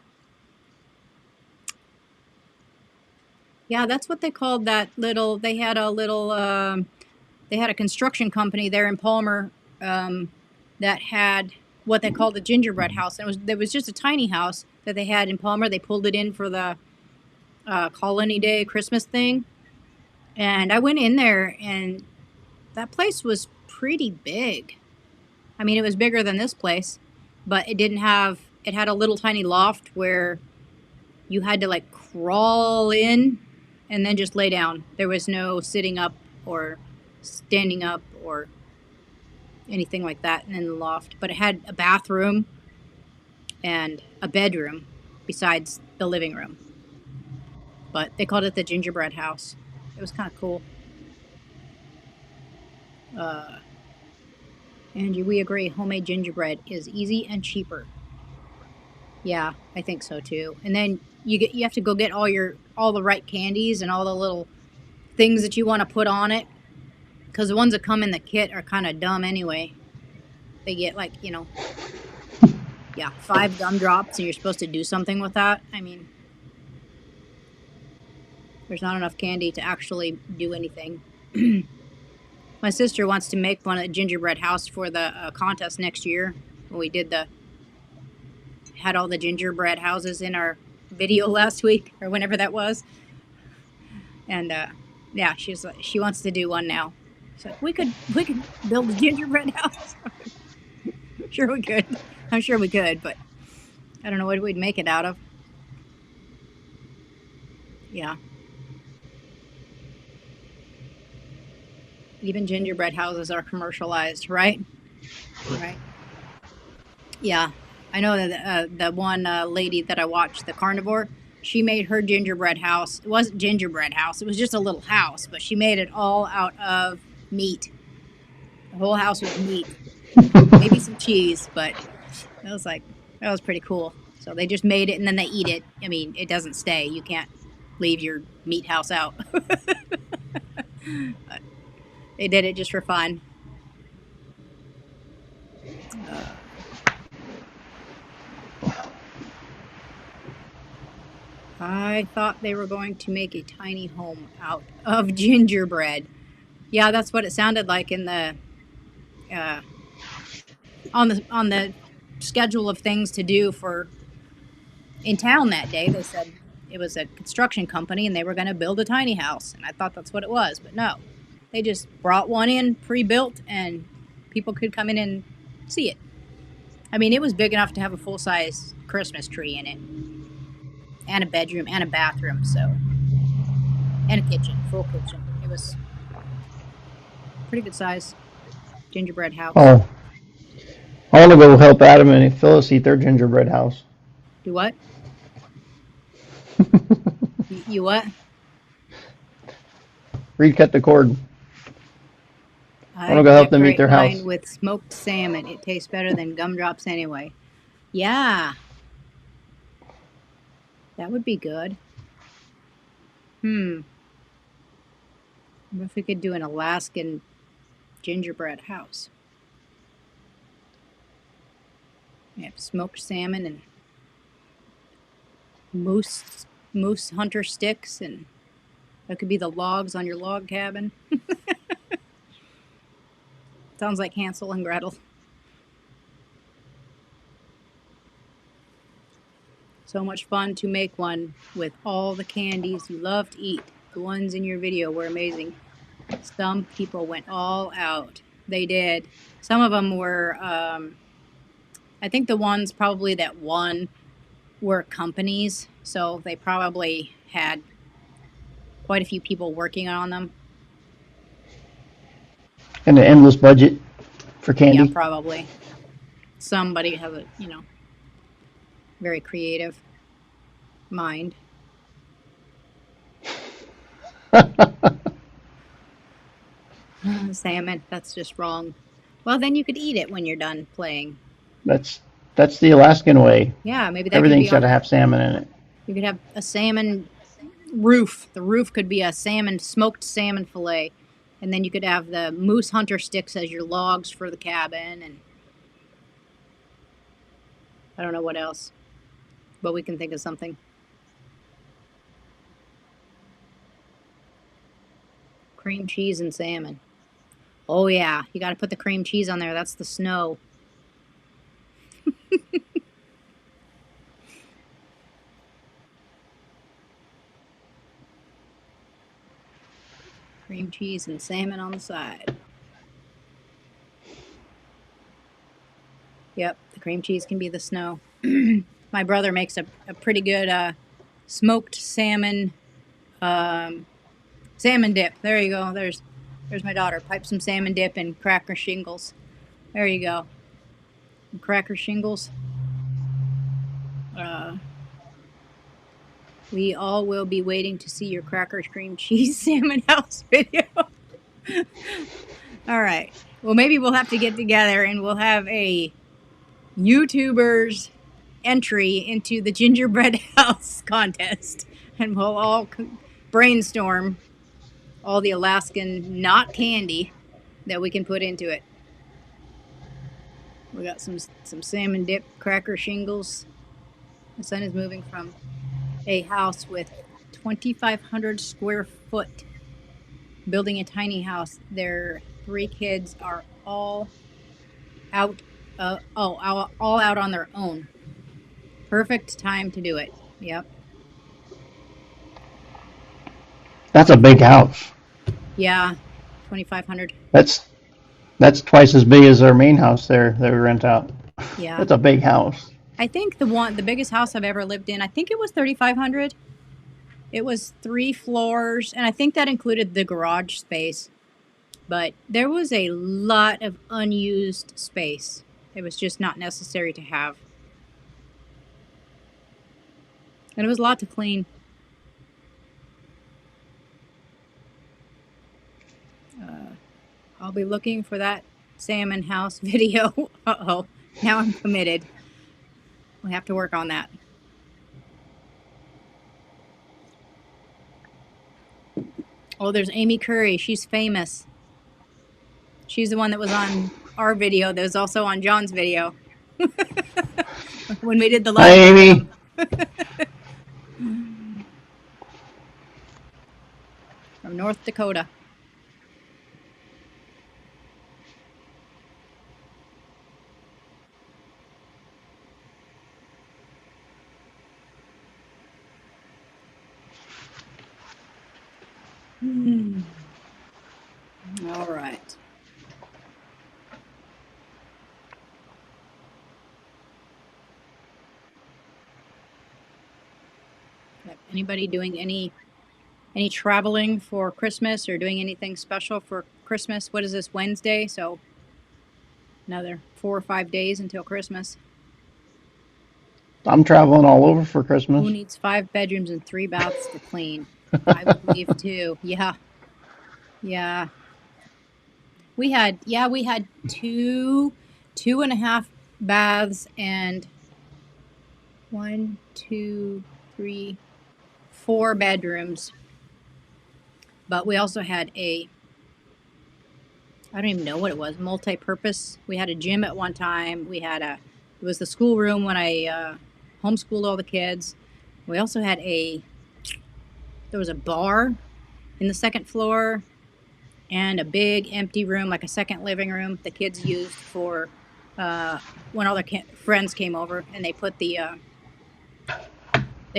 Yeah, that's what they called that little. They had a little. They had a construction company there in Palmer that had what they called a gingerbread house. And there was just a tiny house that they had in Palmer. They pulled it in for the Colony Day Christmas thing, and I went in there, and that place was pretty big. I mean, it was bigger than this place, but it didn't have. It had a little tiny loft where you had to like crawl in and then just lay down. There was no sitting up or standing up or anything like that in the loft. But it had a bathroom and a bedroom besides the living room. But they called it the gingerbread house. It was kind of cool. Uh, Angie, we agree. Homemade gingerbread is easy and cheaper. Yeah, I think so too. And then you have to go get all the right candies and all the little things that you want to put on it because the ones that come in the kit are kind of dumb anyway. They get like, yeah, 5 gumdrops and you're supposed to do something with that. I mean, there's not enough candy to actually do anything. My sister wants to make one at gingerbread house for the contest next year when we had all the gingerbread houses in our video last week or whenever that was. And yeah, she wants to do one now. She's like, we could build a gingerbread house. Sure we could. I'm sure we could, but I don't know what we'd make it out of. Yeah. Even gingerbread houses are commercialized, right? Right. Yeah. I know that the one lady that I watched, the carnivore, she made her gingerbread house. It wasn't gingerbread house. It was just a little house, but she made it all out of meat. The whole house was meat. Maybe some cheese, but that was pretty cool. So they just made it and then they eat it. I mean, it doesn't stay. You can't leave your meat house out. They did it just for fun. Uh, I thought they were going to make a tiny home out of gingerbread. Yeah, that's what it sounded like in the uh, on the schedule of things to do for in town that day. They said it was a construction company and they were going to build a tiny house, and I thought that's what it was, but no, they just brought one in pre-built and people could come in and see it. I mean, it was big enough to have a full-size Christmas tree in it, and a bedroom and a bathroom, so and a kitchen, full kitchen. It was pretty good size gingerbread house. Oh, I want to go help Adam and Phyllis eat their gingerbread house. Do what? You what? Recut the cord. I want I to go help them eat decorate their mine house. with smoked salmon. It tastes better than gumdrops anyway. Yeah, that would be good. Hmm. What if we could do an Alaskan gingerbread house? We have smoked salmon and moose hunter sticks, and that could be the logs on your log cabin. Sounds like Hansel and Gretel. So much fun to make one with all the candies you love to eat. The ones in your video were amazing. Some people went all out. They did. Some of them were, I think the ones probably that won were companies. So they probably had quite a few people working on them. And an endless budget for Yeah, candy. probably. Somebody has a, very creative mind. Salmon, that's just wrong. Well, then you could eat it when you're done playing. that's that's the Alaskan way. Yeah, maybe that could be Everything's got on to a. have salmon in it. You could have a salmon roof. The roof could be a smoked salmon fillet, and then you could have the moose hunter sticks as your logs for the cabin, and I don't know what else, but we can think of something. Cream cheese and salmon. Oh yeah, you got to put the cream cheese on there. That's the snow. Cream cheese and salmon on the side. Yep, the cream cheese can be the snow. My brother makes a pretty good smoked salmon salmon dip. There you go. There's my daughter. Pipe some salmon dip and cracker shingles. There you go. Cracker shingles. Uh, we all will be waiting to see your cracker cream cheese salmon house video. All right. Well, maybe we'll have to get together and we'll have a YouTuber's entry into the gingerbread house contest, and we'll all brainstorm all the Alaskan not candy that we can put into it. We got some salmon dip, cracker shingles. My son is moving from a house with 2,500 square foot, building a tiny house. Their three kids are all out. All out on their own. Perfect time to do it. Yep. That's a big house. Yeah. 2,500. That's that's twice as big as our main house there that we rent out. Yeah. That's a big house. I think the biggest house I've ever lived in, I think it was 3,500. It was 3 floors, and I think that included the garage space. But there was a lot of unused space. It was just not necessary to have. And it was a lot to clean. I'll be looking for that salmon house video. Uh-oh. Now I'm committed. We have to work on that. Oh, there's Amy Curry. She's famous. She's the one that was on our video that was also on John's video when we did the Hi, live with Amy. them. From North Dakota. Hmm. All right. Yep. Anybody doing any traveling for Christmas or doing anything special for Christmas? What is this, Wednesday? So another 4 or 5 days until Christmas. I'm traveling all over for Who Christmas. needs 5 bedrooms and 3 baths to clean? I would leave too. Yeah. Yeah. We had two and a half baths and one, two, three, 4 bedrooms. But we also had I don't even know what it was, multi-purpose. We had a gym at one time. It was the schoolroom when I homeschooled all the kids. We also had there was a bar in the second floor and a big empty room, like a second living room the kids used for uh, when all their friends came over, and they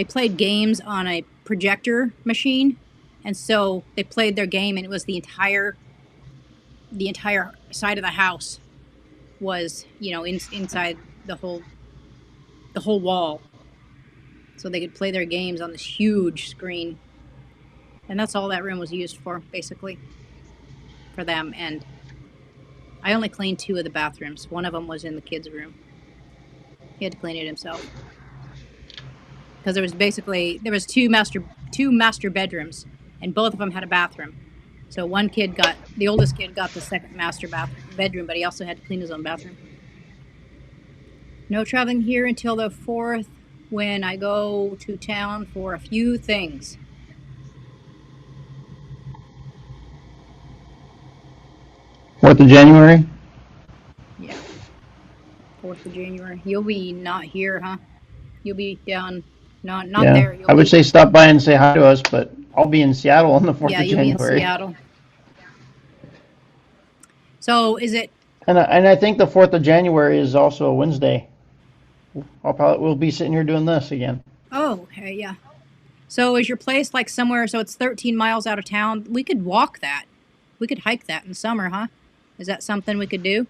played games on a projector machine, and so they played their game, and it was the entire side of the house was inside the whole wall, so they could play their games on this huge screen, and that's all that room was used for, basically, for them. And I only cleaned two of the bathrooms. One of them was in the kids' room. He had to clean it himself because there was two master bedrooms, and both of them had a bathroom. So the oldest kid got the second master bedroom, but he also had to clean his own bathroom. No traveling here until the 4th, when I go to town for a few things. 4th of January? Yeah, 4th of January. You'll be not here, huh? You'll be down, not Yeah. there. You'll I would be, say stop by and say hi to us, but I'll be in Seattle on the 4th yeah, of you'll be in January. Seattle. So is it? And I think the 4th of January is also a Wednesday. We'll be sitting here doing this again. Oh, okay, yeah. So is your place like somewhere? So it's 13 miles out of town. We could walk that. We could hike that in summer, huh? Is that something we could do?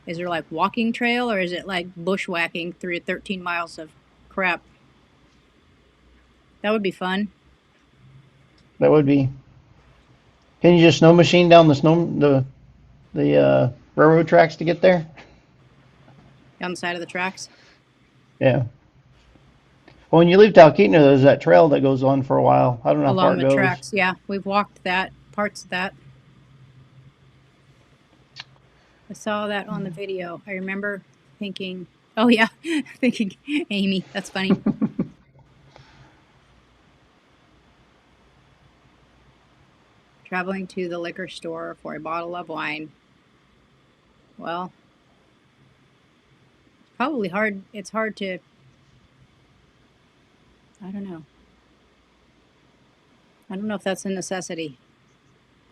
Is there like walking trail, or is it like bushwhacking through 13 miles of crap? That would be fun. That would be. Can you just snow machine down the railroad tracks to get there? On the side of the tracks. Yeah. Well, when you leave Talkeetna, there's that trail that goes on for a while. I don't know how far Along it the goes. tracks. Yeah, we've walked parts of that. I saw that on the video. I remember thinking, oh yeah, thinking, Amy, that's funny. Traveling to the liquor store for a bottle of wine. Well, probably hard. It's hard to, I don't know. I don't know if that's a necessity.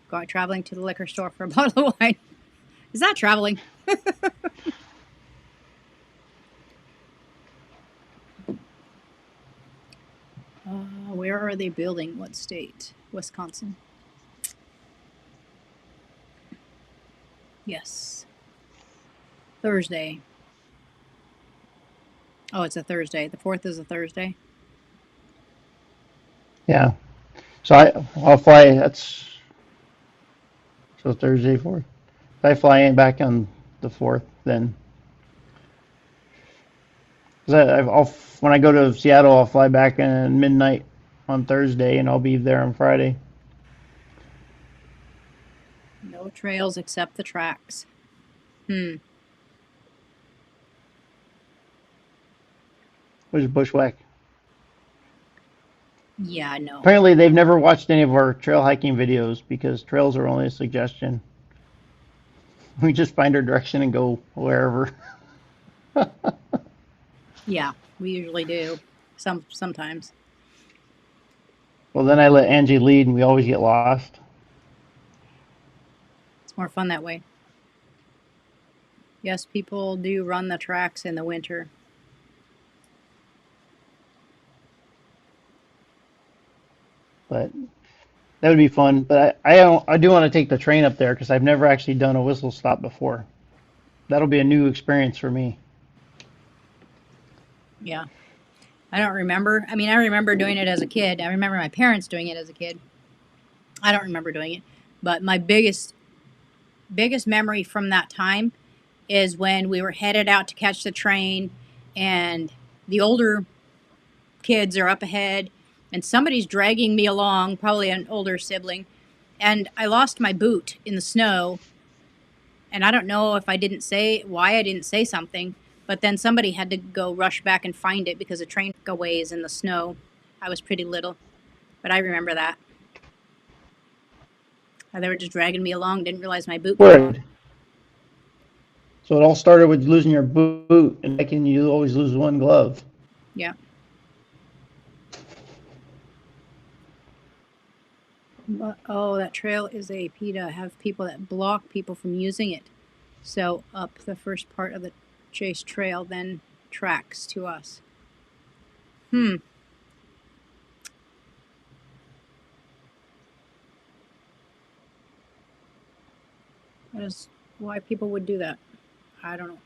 Going traveling to the liquor store for a bottle of wine. Is that traveling? Where are they building? What state? Wisconsin. Yes. Thursday. Oh, it's a Thursday. The 4th is a Thursday. Yeah. So I'll fly. That's so Thursday 4th. If I fly in back on the 4th, then 'cause when I go to Seattle, I'll fly back at midnight on Thursday, and I'll be there on Friday. No trails except the tracks. Hmm. Which is bushwhack. Yeah, no. Apparently, they've never watched any of our trail hiking videos because trails are only a suggestion. We just find our direction and go wherever. Yeah, we usually do. Sometimes. Well, then I let Angie lead, and we always get lost. It's more fun that way. Yes, people do run the tracks in the winter. But That would be fun. But I do want to take the train up there because I've never actually done a whistle stop before. That'll be a new experience for me. Yeah. I don't remember. I mean, I remember doing it as a kid. I remember my parents doing it as a kid. I don't remember doing it. But my biggest memory from that time is when we were headed out to catch the train and the older kids are up ahead and somebody's dragging me along, probably an older sibling, and I lost my boot in the snow. And I don't know if I didn't say why I didn't say something, but then somebody had to go rush back and find it because the train took a ways in the snow. I was pretty little, but I remember that. They were just dragging me along, didn't realize my boot got caught. Word. So it all started with losing your boot, and making you always lose one glove. Yeah. But, oh, that trail is a PETA. Have people that block people from using it. So up the first part of the chase trail, then tracks to us. Hmm. That is why people would do that. I don't know.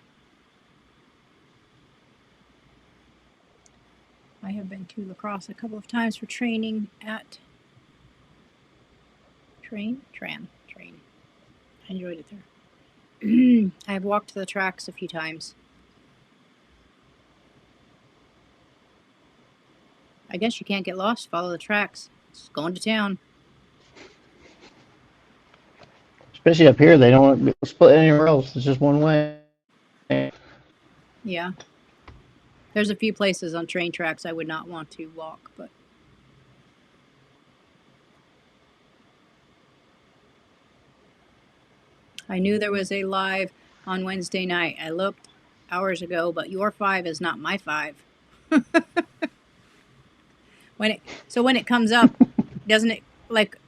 I have been to La Crosse a couple of times for training at train. I enjoyed it there. I've walked the tracks a few times. I guess you can't get lost. Follow the tracks. It's going to town. Especially up here, they don't want to be split anywhere else. It's just one way. Yeah. There's a few places on train tracks I would not want to walk, but I knew there was a live on Wednesday night. I looked hours ago, but your 5 is not my 5. When it comes up, doesn't it like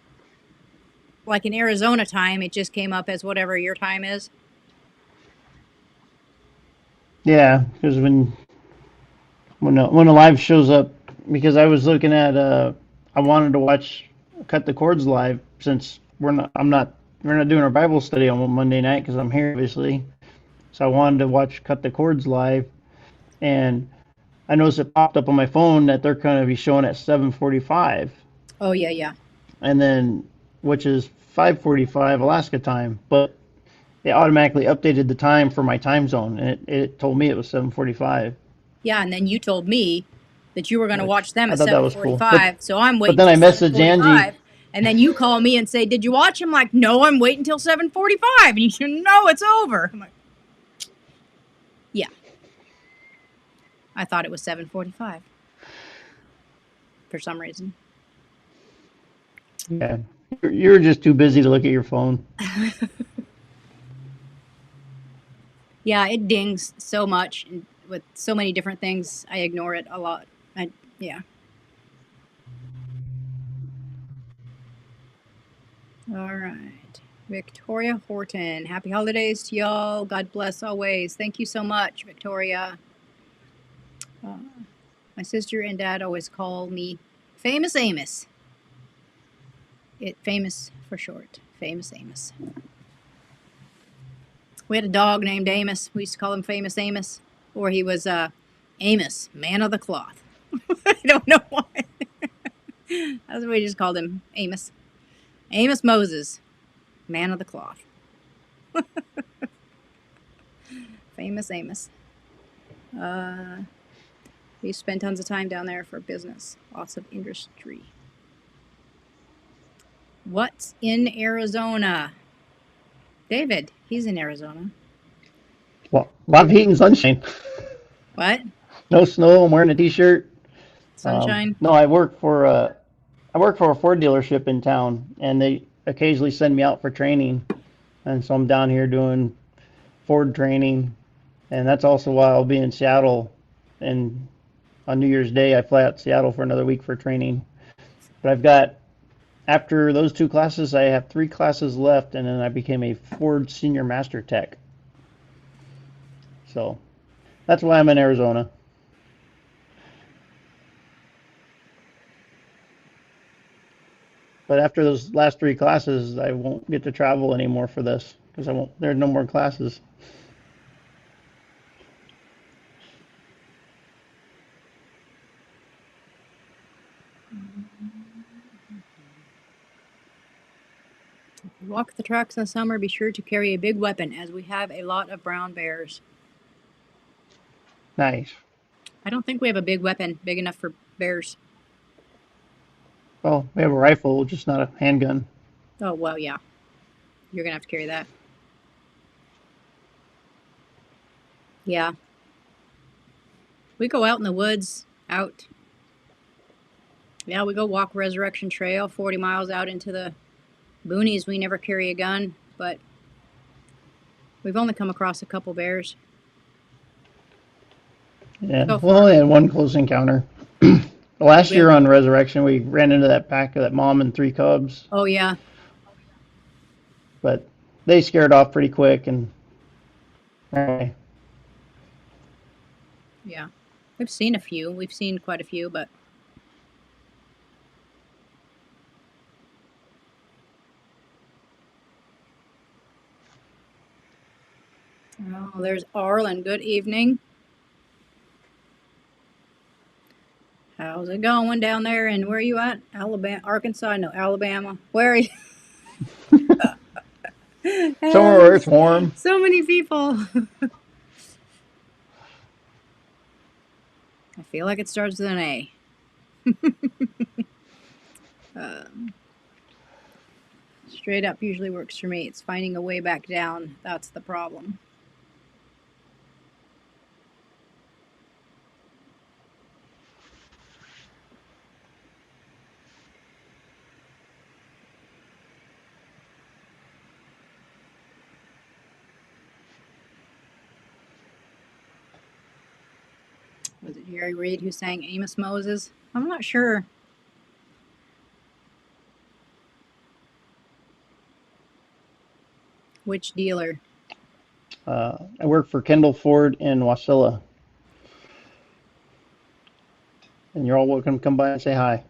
in Arizona time, it just came up as whatever your time is? Yeah, because when a live shows up, because I was looking at I wanted to watch Cut the Cords live since we're not doing our Bible study on Monday night because I'm here obviously. So I wanted to watch Cut the Cords live, and I noticed it popped up on my phone that they're going to be showing at 7:45, Oh yeah, yeah. and then which is 5:45 Alaska time, but it automatically updated the time for my time zone, and it told me it was 7:45, Yeah, and then you told me that you were going to which watch them I at thought that was cool. But 7:45. So I'm but waiting then till I messaged Angie. 7:45, and then you call me and say, "Did you watch?" I'm like, "No, I'm waiting till 7:45." And you should know it's over. I'm like, "Yeah, I thought it was 7:45 for some reason." Yeah, you're just too busy to look at your phone. Yeah, it dings so much and with so many different things. I ignore it a lot. Yeah. All right. Victoria Horton. Happy holidays to y'all. God bless always. Thank you so much, Victoria. Uh, my sister and dad always call me Famous Amos. Famous for short. Famous Amos. We had a dog named Amos. We used to call him Famous Amos. Or he was Amos, man of the cloth. I don't know why. That's what we just called him, Amos. Amos Moses, man of the cloth. Famous Amos. Uh, we spend tons of time down there for business. Lots of industry. What's in Arizona? David, he's in Arizona. Well, a lot of heat and sunshine. What? No snow. I'm wearing a t-shirt. Sunshine? No, I work for a Ford dealership in town, and they occasionally send me out for training, and so I'm down here doing Ford training, and that's also why I'll be in Seattle, and on New Year's Day I fly out to Seattle for another week for training. But I've got after those two classes, I have three classes left, and then I became a Ford Senior Master Tech. So that's why I'm in Arizona. But after those last three classes, I won't get to travel anymore for this because I won't. There are no more classes. Walk the tracks in the summer. Be sure to carry a big weapon, as we have a lot of brown bears. Nice. I don't think we have a big weapon big enough for bears. Well, we have a rifle, just not a handgun. Oh, well, yeah. You're going to have to carry that. Yeah. We go out in the woods, out. Yeah, we go walk Resurrection Trail 40 miles out into the boonies. We never carry a gun, but we've only come across a couple bears Yeah, so we far. only had one close encounter. Did Last we have? year on Resurrection, we ran into that pack of that mom and three cubs, Oh, yeah. but they scared off pretty quick and ran away. Yeah. We've seen a few. We've seen quite a few, but oh, there's Arlen. Good evening. How's it going down there? And where are you at? Alabama, Arkansas? No, Alabama. Where are you? Somewhere where it's warm. So many people. I feel like it starts with an A. Straight up usually works for me. It's finding a way back down. That's the problem. Was it Jerry Reed who sang Amos Moses? I'm not sure. Which dealer? I work for Kendall Ford in Wasilla, and you're all welcome to come by and say hi.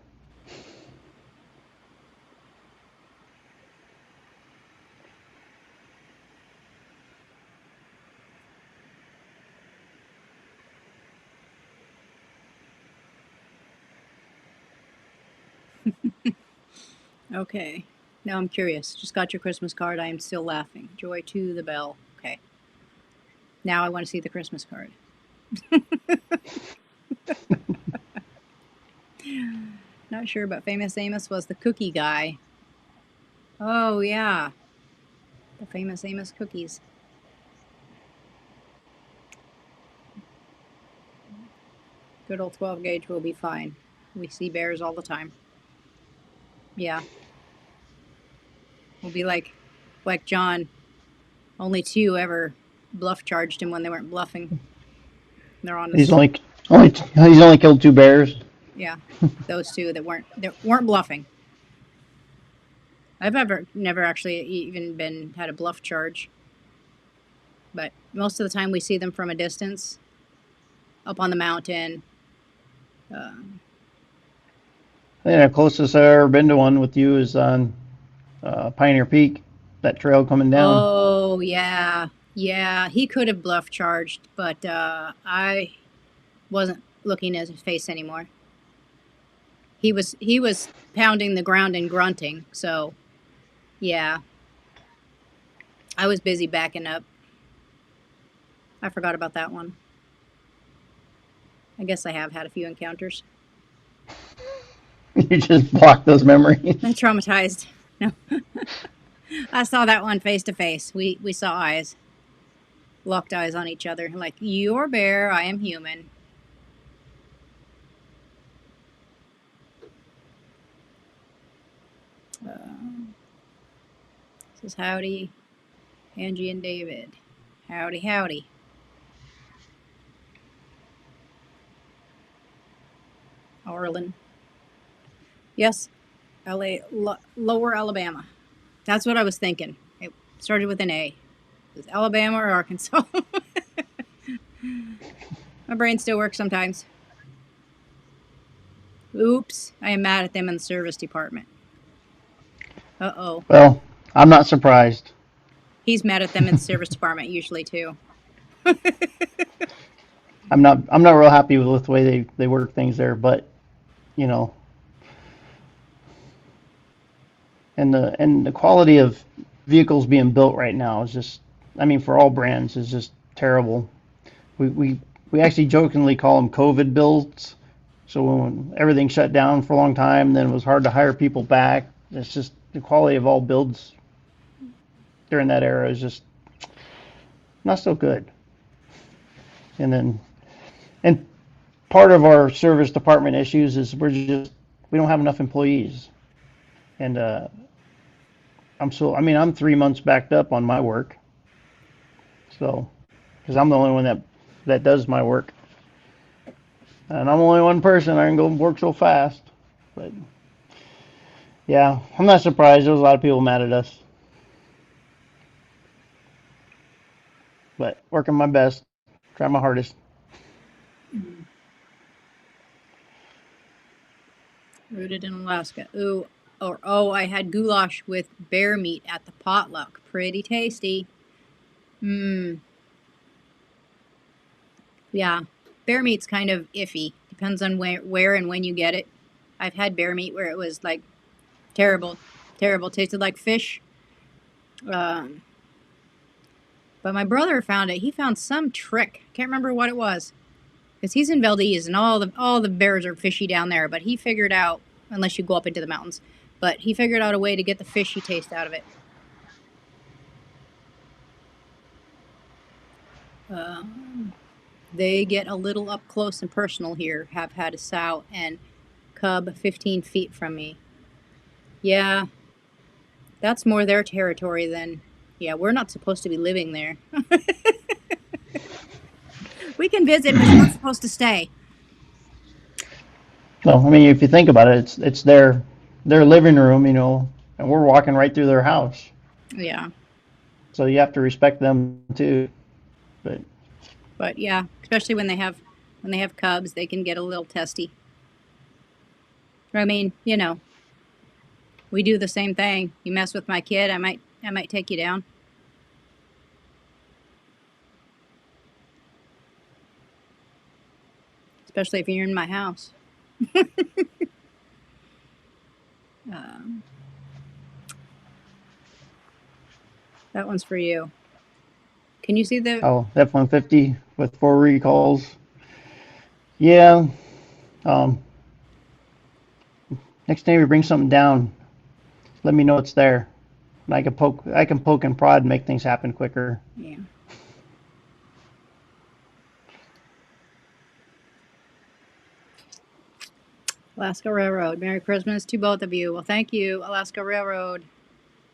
Okay. Now I'm curious. Just got your Christmas card. I am still laughing. Joy to the bell. Okay. Now I want to see the Christmas card. Not sure, but Famous Amos was the cookie guy. Oh, yeah. The Famous Amos cookies. Good old 12 gauge will be fine. We see bears all the time. Yeah. We'll be like John. Only two ever bluff charged him when they weren't bluffing. They're He's honest. only killed two bears. Yeah. Those two that weren't bluffing. I've never actually even had a bluff charge, but most of the time we see them from a distance, up on the mountain. Uh, I think the closest I've ever been to one with you is on Pioneer Peak, that trail coming down. oh yeah, yeah. He could have bluff charged, but I wasn't looking at his face anymore. He was pounding the ground and grunting. So yeah, I was busy backing up. I forgot about that one. I guess I have had a few encounters. You just blocked those memories. I'm traumatized. No, I saw that one face to face. We saw eyes, locked eyes on each other. Like, you're bear, I am human. Says howdy, Angie and David. Howdy, howdy. Arlen. Yes, Lower Alabama. That's what I was thinking. It started with an A. Is it Alabama or Arkansas? My brain still works sometimes. Oops, I am mad at them in the service department. Uh-oh. Well, I'm not surprised. He's mad at them in the service department usually too. I'm not real happy with the way they work things there, but you know, and the quality of vehicles being built right now is just, I mean, for all brands is just terrible. We actually jokingly call them COVID builds. So when everything shut down for a long time, then it was hard to hire people back. It's just the quality of all builds during that era is just not so good. And part of our service department issues is we don't have enough employees. And I mean, I'm 3 months backed up on my work. So because I'm the only one that does my work, and I'm only one person, I can go work so fast. But yeah, I'm not surprised. There was a lot of people mad at us, but working my best, try my hardest. Rooted in Alaska. Ooh, or oh, I had goulash with bear meat at the potluck. Pretty tasty. Mmm. Yeah. Bear meat's kind of iffy. Depends on where and when you get it. I've had bear meat where it was like terrible, terrible. Tasted like fish. Um, but my brother found it. He found some trick. Can't remember what it was. Because he's in Valdez and all the bears are fishy down there. But he figured out, unless you go up into the mountains, but he figured out a way to get the fishy taste out of it. Um, they get a little up close and personal here. Have had a sow and cub 15 feet from me. Yeah, that's more their territory than. Yeah, we're not supposed to be living there. We can visit, but you're not supposed to stay. So I mean, if you think about it, it's their living room, and we're walking right through their house. Yeah, So you have to respect them too. But but yeah, especially when they have cubs, they can get a little testy. I mean, we do the same thing. You mess with my kid, I might take you down. Especially if you're in my house. Um, that one's for you. Can you see the? oh, F-150 with 4 recalls. Yeah. Um, Next time we bring something down, let me know it's there. And I can poke and prod and make things happen quicker. Yeah. Alaska Railroad. Merry Christmas to both of you. Well, thank you, Alaska Railroad.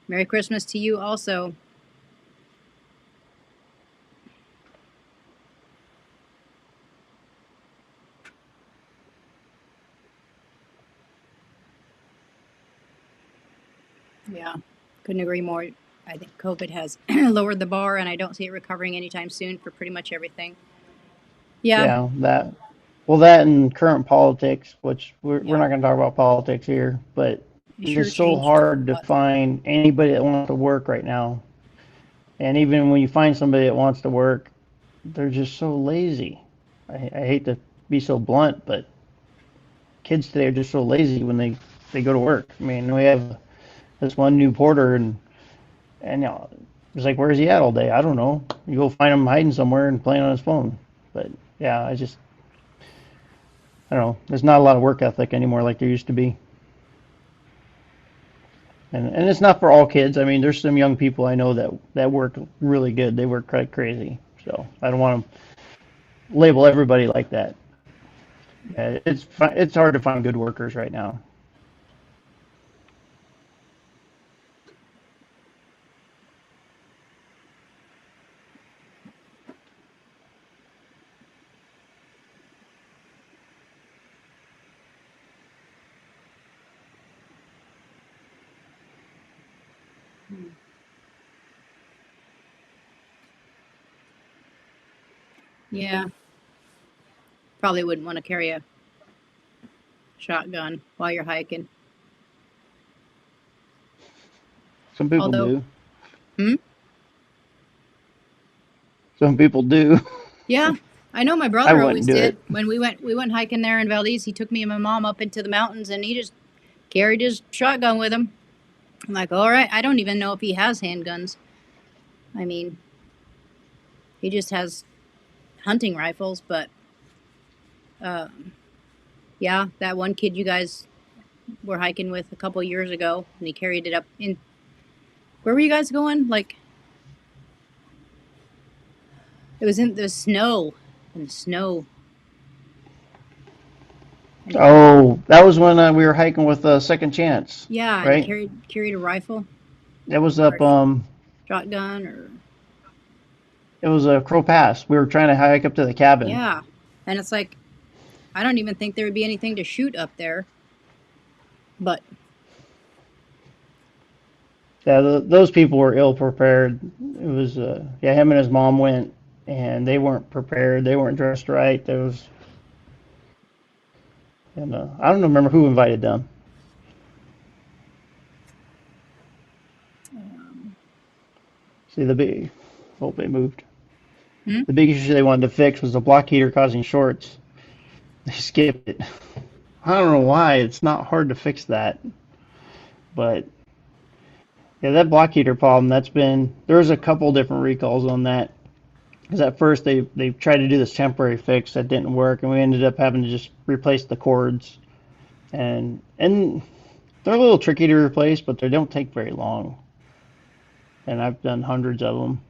Merry Christmas to you also. Yeah, couldn't agree more. I think COVID has lowered the bar, and I don't see it recovering anytime soon for pretty much everything. Yeah, Yeah, that and current politics, which we're yeah. not going to talk about politics here, but It it is sure so changed hard to what. find anybody that wants to work right now. And even when you find somebody that wants to work, they're just so lazy. I hate to be so blunt, but kids today are just so lazy when they go to work. I mean, we have this one new porter, and it's like, where's he at all day? I don't know. You go find him hiding somewhere and playing on his phone. But yeah, I don't know. There's not a lot of work ethic anymore like there used to be. And it's not for all kids. I mean, there's some young people I know that work really good. They work like crazy. So I don't want to label everybody like that. It's hard to find good workers right now. Yeah, probably wouldn't want to carry a shotgun while you're hiking. Some people Although, do. hmm? Some people do. Yeah, I know my I brother always wouldn't do did. it. When we went hiking there in Valdez, he took me and my mom up into the mountains, and he just carried his shotgun with him. I'm like, all right, I don't even know if he has handguns. I mean, he just has hunting rifles, but um, yeah, that one kid you guys were hiking with a couple years ago, and he carried it up in. Where were you guys going? Like it was in the snow, in the snow, and he carried. Oh, that was when we were hiking with Second Chance, Yeah, and he right? carried a rifle That was or a up. shotgun or It was a Crow Pass. We were trying to hike up to the cabin. yeah, and it's like I don't even think there would be anything to shoot up there, but Yeah, those people were ill prepared. It was yeah, him and his mom went, and they weren't prepared. They weren't dressed right. There was, and I don't remember who invited them. um, See the big. Hope they moved. hmm? The big issue they wanted to fix was the block heater causing shorts. They skipped it. I don't know why. It's not hard to fix that, but yeah, that block heater problem. That's been there's a couple different recalls on that. Because at first they tried to do this temporary fix that didn't work, and we ended up having to just replace the cords. And they're a little tricky to replace, but they don't take very long. And I've done hundreds of them.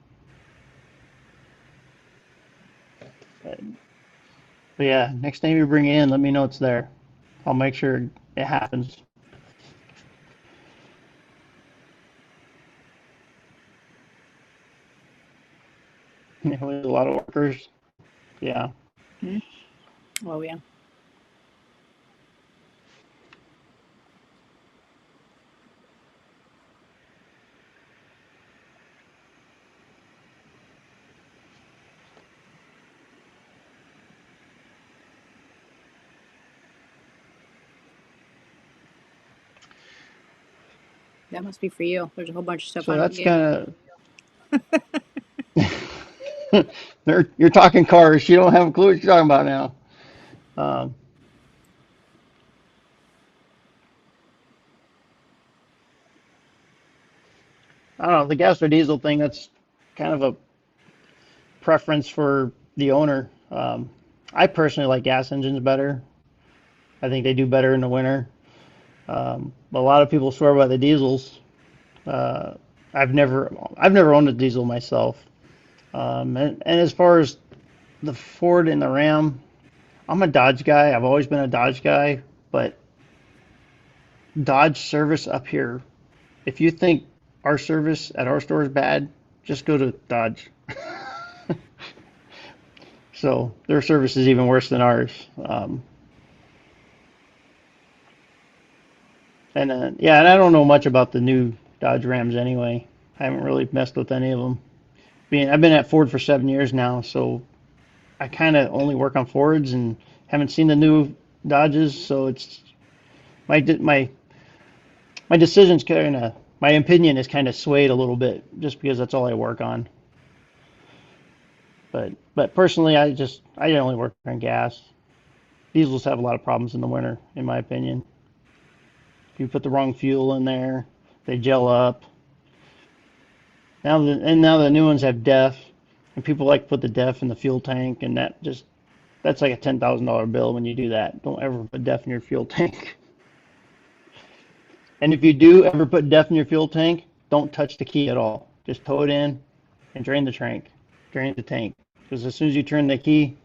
But yeah, next time you bring it in, let me know it's there. I'll make sure it happens. You know, there's a lot of workers. Yeah. Hmm? Oh yeah, that must be for you. There's a whole bunch of stuff So I don't that's get. kind of. You're talking cars. You don't have a clue what you're talking about now. Um, I don't know. The gas or diesel thing, that's kind of a preference for the owner. I personally like gas engines better. I think they do better in the winter. But a lot of people swear by the diesels. Uh, I've never owned a diesel myself. And as far as the Ford and the Ram, I'm a Dodge guy. I've always been a Dodge guy. But Dodge service up here, if you think our service at our store is bad, just go to Dodge. So their service is even worse than ours. Yeah, and I don't know much about the new Dodge Rams anyway. I haven't really messed with any of them. I've been at Ford for 7 years now, so I kind of only work on Fords and haven't seen the new Dodges. So it's my my decisions kind of my opinion is kind of swayed a little bit just because that's all I work on. But personally, I only work on gas. Diesels have a lot of problems in the winter, in my opinion. If you put the wrong fuel in there, they gel up. Now the new ones have DEF, and people like to put the DEF in the fuel tank, and that's like a $10,000 bill when you do that. Don't ever put DEF in your fuel tank. And if you do ever put DEF in your fuel tank, don't touch the key at all. Just tow it in and drain the tank. Because as soon as you turn the key,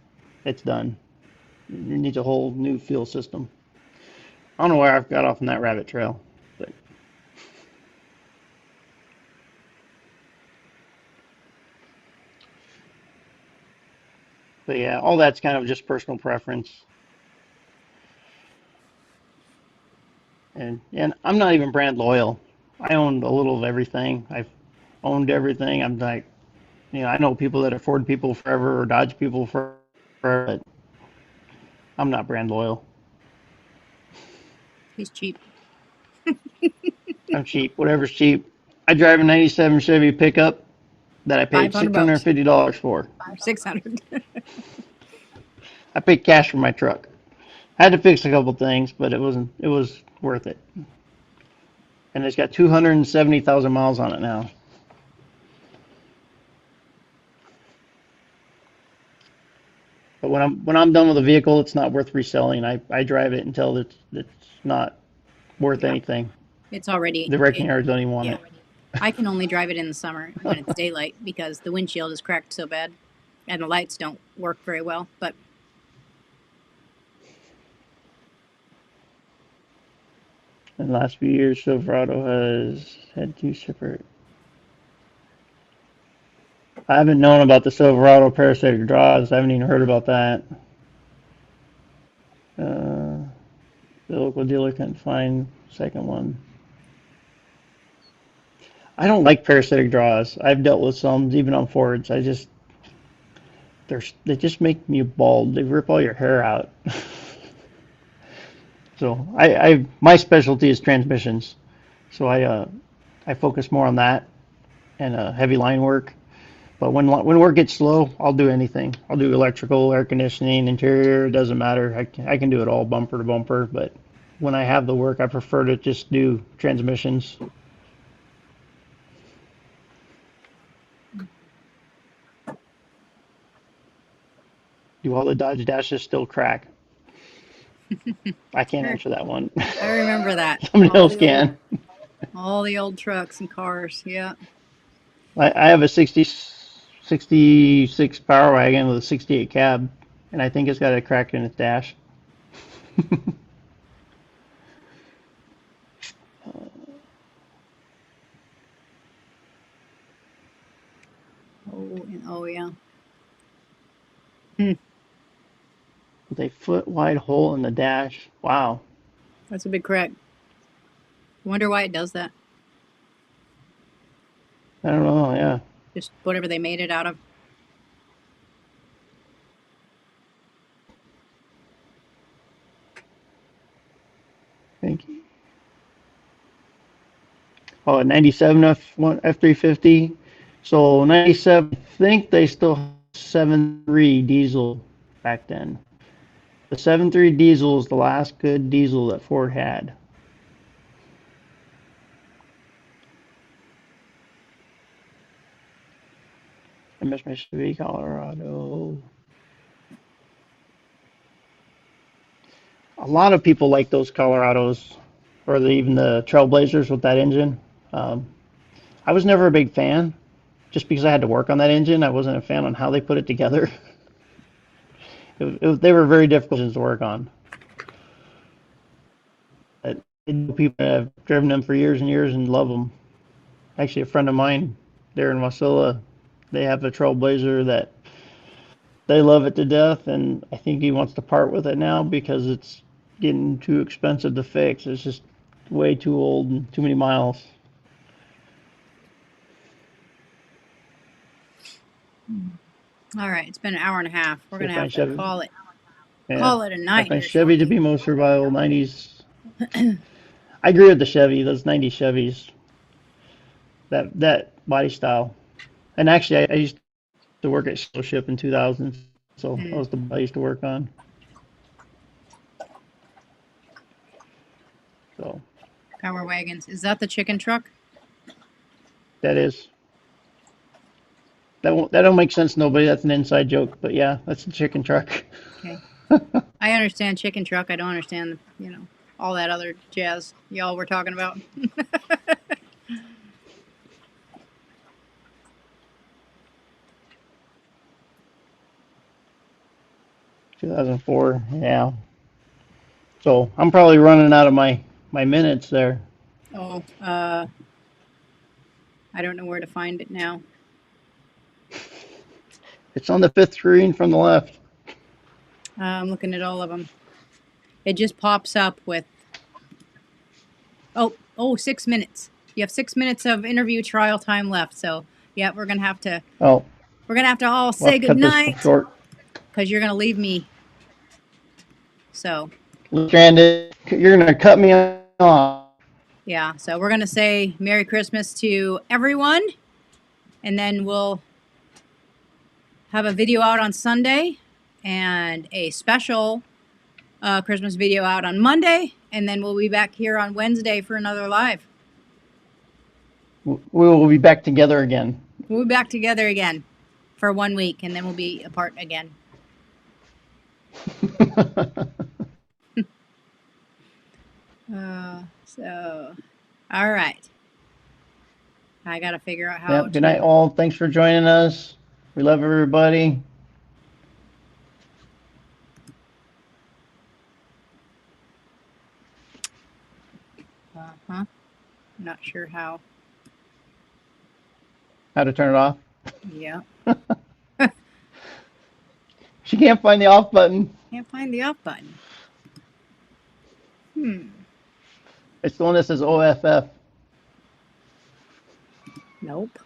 it's done. It needs a whole new fuel system. I don't know where I've got off on that rabbit trail, but but yeah, all that's kind of just personal preference. And I'm not even brand loyal. I own a little of everything. I've owned everything. I'm like, I know people that are Ford people forever or Dodge people forever, but I'm not brand loyal. He's cheap. I'm cheap. Whatever's cheap. I drive a '97 Chevy pickup that I paid 500 bucks $650 for. or 600. I paid cash for my truck. I had to fix a couple things, but it was worth it. And it's got 270,000 miles on it now. But when I'm done with a vehicle, it's not worth reselling. I drive it until it's not worth Yeah, anything. it's already The wrecking it. yards don't even want Yeah, it. I can only drive it in the summer when it's daylight because the windshield is cracked so bad, and the lights don't work very well. But In the last few years, Silverado has had two separate. I haven't known about the Silverado parasitic draws. I haven't even heard about that. Uh, the local dealer couldn't find the second one. I don't like parasitic draws. I've dealt with some, even on Fords. They just make me bald. They rip all your hair out. So my specialty is transmissions. So I focus more on that and heavy line work. But when work gets slow, I'll do anything. I'll do electrical, air conditioning, interior. It doesn't matter. I can do it all bumper to bumper. But when I have the work, I prefer to just do transmissions. Do all the Dodge dashes still crack? I can't I answer that one. remember that Somebody else can. all the old trucks and cars. Yeah. I have a 66 Power Wagon with a 68 cab, and I think it's got a crack in its dash. Oh yeah. Hmm. With a foot wide hole in the dash. Wow. That's a big crack. Wonder why it does that. I don't know. Yeah. Just whatever they made it out of. Thank you. Oh, a 97 F350. So 97, I think they still have 7.3 diesel back then. The 7.3 diesel is the last good diesel that Ford had. I miss Mississippi, Colorado. A lot of people like those Colorados or even the Trailblazers with that engine. Um, I was never a big fan just because I had to work on that engine. I wasn't a fan on how they put it together. They were very difficult engines to work on. But people have driven them for years and years and love them. Actually, a friend of mine there in Wasilla, they have a Trailblazer that they love it to death, and I think he wants to part with it now because it's getting too expensive to fix. It's just way too old and too many miles. All right, it's been an hour and a half. We're So I gonna have find to Chevy, yeah, call it a I night find here Chevy to shortly. be most reliable. '90s. I agree with the Chevy. Those '90s Chevys, that body style. And actually, I used to work at Ship in 2000, so that Mm, was the I used to work on. So power wagons. Is that the chicken truck? that is that don't make sense to nobody. That's an inside joke, but yeah, that's the chicken truck. Okay. I understand chicken truck. I don't understand, all that other jazz y'all were talking about. 2004, yeah. So I'm probably running out of my minutes there. Oh, I don't know where to find it now. It's on the fifth screen from the left. I'm looking at all of them. It just pops up with, oh, 6 minutes. You have 6 minutes of interview trial time left. So, yeah, Oh, we're gonna have to all we'll have say to cut this goodnight short. because you're gonna leave me. So, Stranded, you're gonna cut me off. Yeah, so we're going to say Merry Christmas to everyone, and then we'll have a video out on Sunday and a special Christmas video out on Monday, and then we'll be back here on Wednesday for another live. We will be back together again. We'll be back together again for 1 week, and then we'll be apart again. So, all right. I got to figure out how Yep. Good night, to. all. Thanks for joining us. We love everybody. Uh-huh. Not sure how. How to turn it off? Yeah. She can't find the off button. Can't find the off button. It's the one that says OFF. Nope.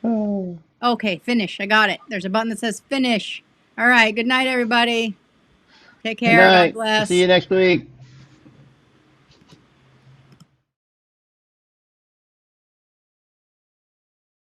Oh. Okay, finish. I got it. There's a button that says finish. All right. Good night, everybody. Take Good care. God night. See bless. you next week.